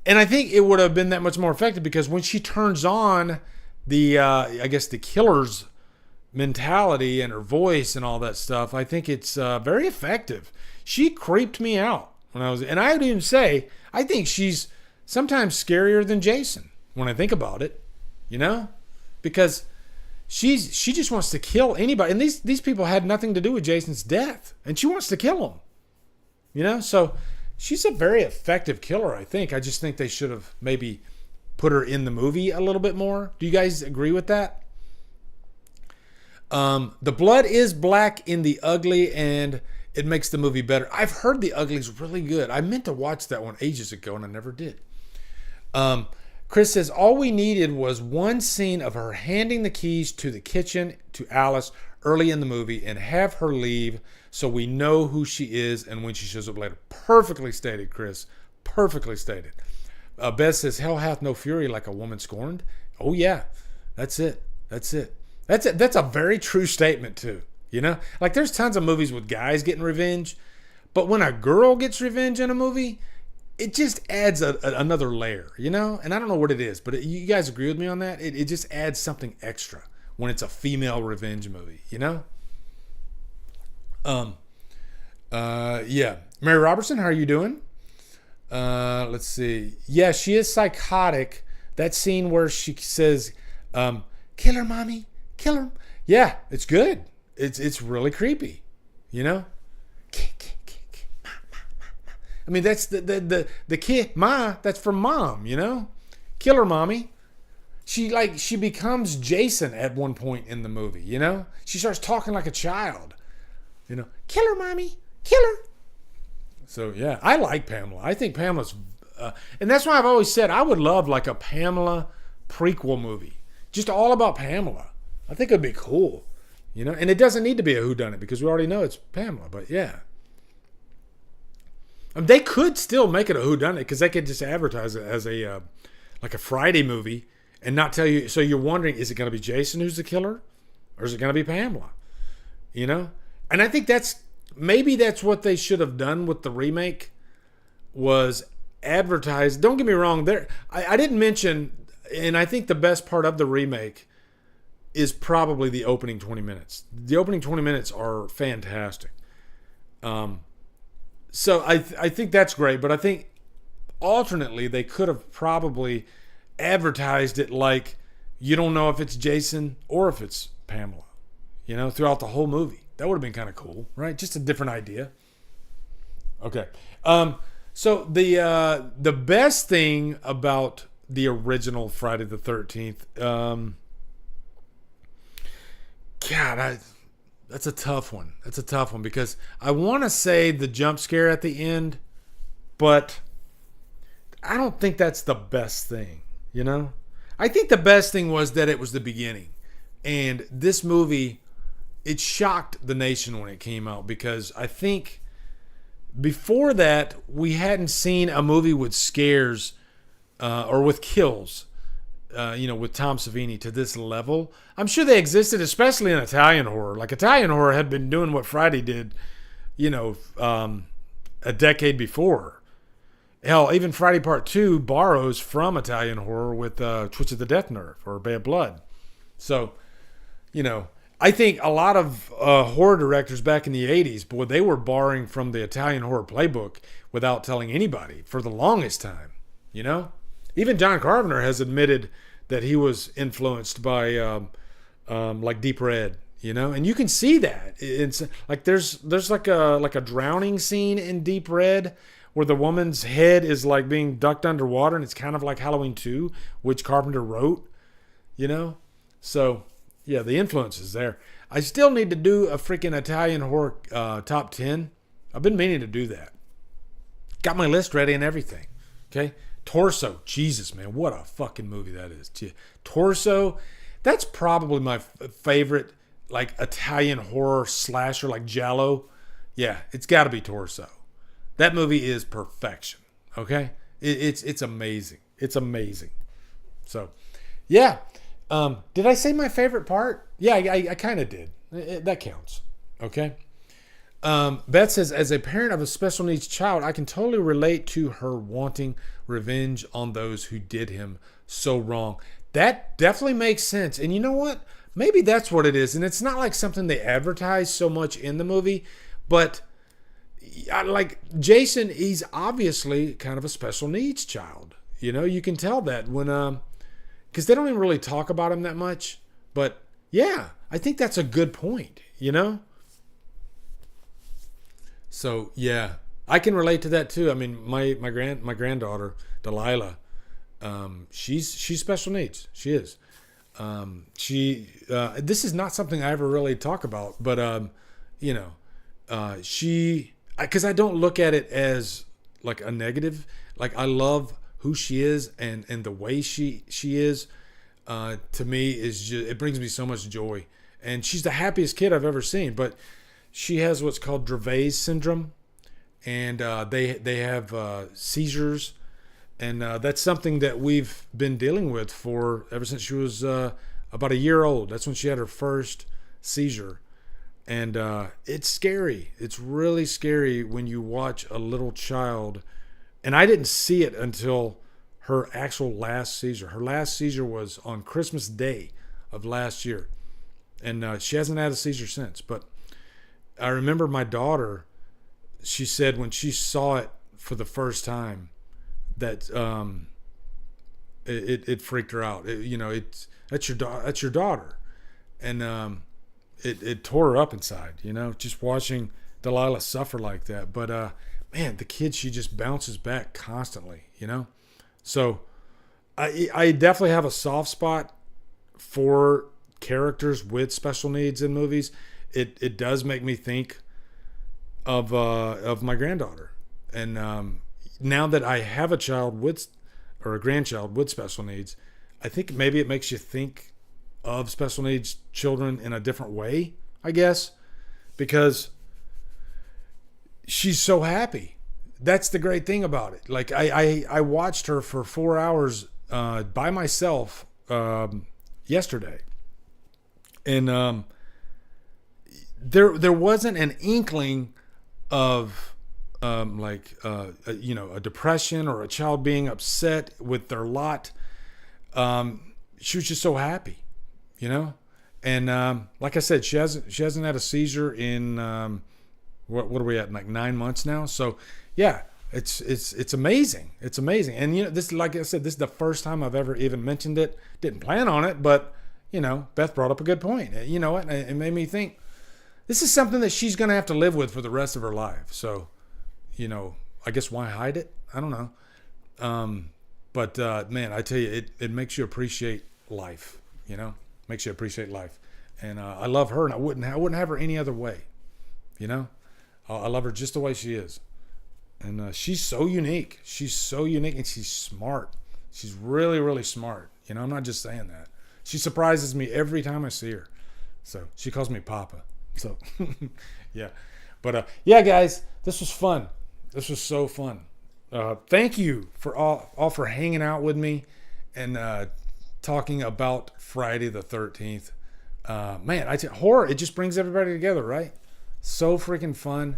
I think it would have been that much more effective because when she turns on the, I guess, the killer's mentality and her voice and all that stuff, I think it's very effective. She creeped me out and I would even say, I think she's sometimes scarier than Jason when I think about it, because she just wants to kill anybody. And these people had nothing to do with Jason's death, and she wants to kill him, so she's a very effective killer, I think. I just think they should have maybe put her in the movie a little bit more. Do you guys agree with that? The blood is black in The Ugly, and it makes the movie better. I've heard The Ugly is really good. I meant to watch that one ages ago, and I never did. Chris says, all we needed was one scene of her handing the keys to the kitchen to Alice early in the movie and have her leave so we know who she is and when she shows up later. Perfectly stated, Chris. Perfectly stated. Beth says, hell hath no fury like a woman scorned. Oh, yeah. That's it. That's it. That's a very true statement too. You know, like there's tons of movies with guys getting revenge, but when a girl gets revenge in a movie, it just adds another layer, you know? And I don't know what it is, but you guys agree with me on that? It just adds something extra when it's a female revenge movie, you know? Um, yeah. Mary Robertson, how are you doing? Let's see. Yeah, she is psychotic. That scene where she says, kill her, mommy, kill her. Yeah, it's good. It's really creepy, you know? I mean, that's the kid, ma, that's from mom, you know? Kill her, mommy. She becomes Jason at one point in the movie, you know? She starts talking like a child, you know? Kill her, mommy. Kill her. So, yeah, I like Pamela. I think Pamela's, and that's why I've always said I would love like a Pamela prequel movie. Just all about Pamela. I think it'd be cool, you know? And it doesn't need to be a whodunit because we already know it's Pamela, but yeah. They could still make it a whodunit because they could just advertise it as a like a Friday movie and not tell you. So you're wondering, is it going to be Jason who's the killer, or is it going to be Pamela? You know, and I think maybe that's what they should have done with the remake was advertise. Don't get me wrong, I didn't mention, and I think the best part of the remake is probably the opening 20 minutes. The opening 20 minutes are fantastic. So I think that's great, but I think alternately they could have probably advertised it like you don't know if it's Jason or if it's Pamela, you know, throughout the whole movie. That would have been kind of cool, right? Just a different idea. Okay. So the best thing about the original Friday the 13th, that's a tough one. That's a tough one because I want to say the jump scare at the end, but I don't think that's the best thing, you know? I think the best thing was that it was the beginning. And this movie, it shocked the nation when it came out because I think before that, we hadn't seen a movie with scares or with kills, with Tom Savini to this level. I'm sure they existed, especially in Italian horror. Like Italian horror had been doing what Friday did, a decade before. Hell, even Friday Part 2 borrows from Italian horror with Twitch of the Death Nerve or Bad Blood. So, I think a lot of horror directors back in the 80s, boy, they were borrowing from the Italian horror playbook without telling anybody for the longest time, Even John Carpenter has admitted that he was influenced by like Deep Red, and you can see that. It's like there's like a drowning scene in Deep Red where the woman's head is like being ducked underwater, and it's kind of like Halloween 2, which Carpenter wrote, So, yeah, the influence is there. I still need to do a freaking Italian horror top 10. I've been meaning to do that. Got my list ready and everything. Okay? Torso. Jesus, man, what a fucking movie that is. Torso, that's probably my favorite, like, Italian horror slasher, like Giallo. Yeah, it's got to be Torso. That movie is perfection. Okay? It's amazing. It's amazing. So, yeah. Did I say my favorite part? Yeah, I kind of did. That counts. Okay? Beth says, as a parent of a special needs child, I can totally relate to her wanting revenge on those who did him so wrong. That definitely makes sense. And you know what? Maybe that's what it is. And it's not like something they advertise so much in the movie, but like Jason, he's obviously kind of a special needs child. You can tell that when, because they don't even really talk about him that much. But yeah, I think that's a good point, So yeah, I can relate to that too. I mean, my granddaughter Delilah, she's special needs. She is. This is not something I ever really talk about, but because I don't look at it as like a negative. Like I love who she is and the way she is. To me is just, it brings me so much joy, and she's the happiest kid I've ever seen. But she has what's called Dravet syndrome, and they have seizures, and that's something that we've been dealing with for ever since she was about a year old. That's when she had her first seizure. And it's scary. It's really scary when you watch a little child. And I didn't see it until her actual last seizure. Her last seizure was on Christmas Day of last year. And she hasn't had a seizure since. But I remember my daughter, she said when she saw it for the first time that it freaked her out. That's your daughter. And it tore her up inside, just watching Delilah suffer like that. But man, the kid, she just bounces back constantly, So I definitely have a soft spot for characters with special needs in movies. It does make me think of my granddaughter. And now that I have a grandchild with special needs, I think maybe it makes you think of special needs children in a different way, I guess, because she's so happy. That's the great thing about it. Like I watched her for 4 hours by myself yesterday, and there wasn't an inkling of a depression or a child being upset with their lot. She was just so happy, and like I said, she hasn't had a seizure in what are we at, like 9 months now. So yeah, it's amazing. It's amazing. And this, like I said, this is the first time I've ever even mentioned it. Didn't plan on it, but Beth brought up a good point. You know what? It made me think this is something that she's going to have to live with for the rest of her life. So, I guess why hide it? I don't know. But man, I tell you, it makes you appreciate life, makes you appreciate life. And I love her, and I wouldn't have her any other way. I love her just the way she is. And she's so unique. She's so unique, and she's smart. She's really, really smart. I'm not just saying that. She surprises me every time I see her. So she calls me Papa. So yeah. But yeah, guys, this was fun. This was so fun. Thank you for all for hanging out with me and talking about Friday the 13th. Man, horror, it just brings everybody together, right? So freaking fun.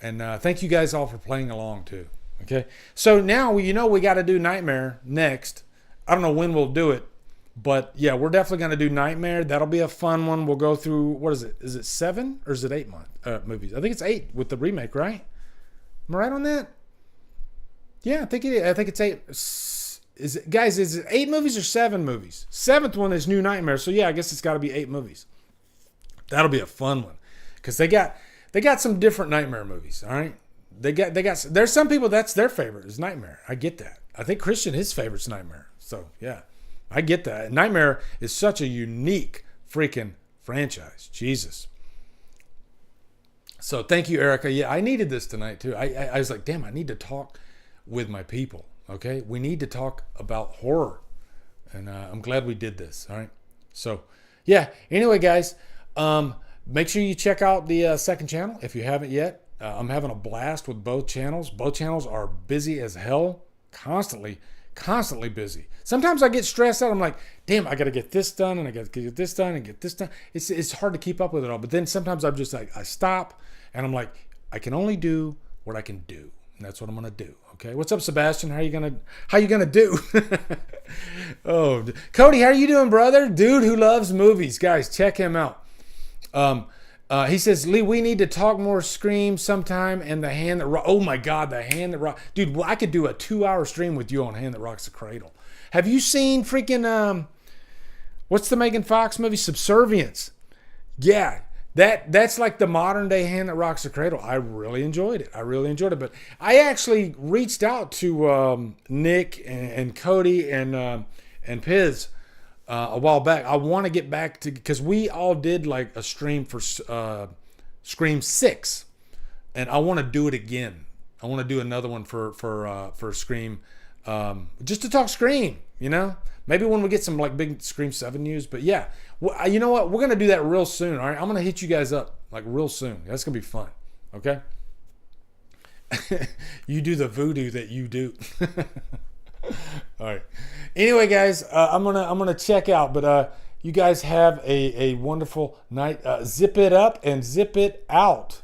And thank you guys all for playing along too. Okay. So now we got to do Nightmare next. I don't know when we'll do it, but yeah, we're definitely going to do Nightmare. That'll be a fun one. We'll go through, what is it? Is it 7 or is it 8 movies? I think it's 8 with the remake, right? Am I right on that? Yeah, I think it is. I think it's 8. Is it 8 movies or 7 movies? 7th one is New Nightmare. So yeah, I guess it's got to be 8 movies. That'll be a fun one because they got some different Nightmare movies. All right, there's some people that's their favorite is Nightmare. I get that. I think Christian, his favorite's Nightmare. So yeah, I get that. Nightmare is such a unique freaking franchise. Jesus. So thank you, Erica. Yeah, I needed this tonight too. I was like, damn, I need to talk with my people. Okay, we need to talk about horror, and I'm glad we did this. All right. So yeah. Anyway, guys, make sure you check out the second channel if you haven't yet. I'm having a blast with both channels. Both channels are busy as hell, constantly busy. Sometimes I get stressed out. I'm like, damn, I got to get this done, and I got to get this done, and get this done. It's hard to keep up with it all. But then sometimes I'm just like, I stop, and I'm like, I can only do what I can do, and that's what I'm gonna do. Okay, what's up, Sebastian? How you gonna do? Oh, Cody, how are you doing, brother? Dude who loves movies, guys, check him out. He says, Lee, we need to talk more Scream sometime. And The Hand That Rocks. Oh my God, The Hand That Rocks. Dude, well, I could do a 2-hour stream with you on Hand That Rocks the Cradle. Have you seen freaking, what's the Megan Fox movie? Subservience. Yeah, that's like the modern day Hand That Rocks the Cradle. I really enjoyed it. But I actually reached out to Nick and Cody and Piz a while back. I want to get back to, because we all did like a stream for Scream 6, and I want to do it again. I want to do another one for Scream, just to talk Scream. Maybe when we get some like big Scream 7 news. But yeah, well, you know what? We're gonna do that real soon. All right, I'm gonna hit you guys up like real soon. That's gonna be fun. Okay. You do the voodoo that you do. All right. Anyway, guys, I'm gonna check out, but You guys have a wonderful night. Zip it up and zip it out.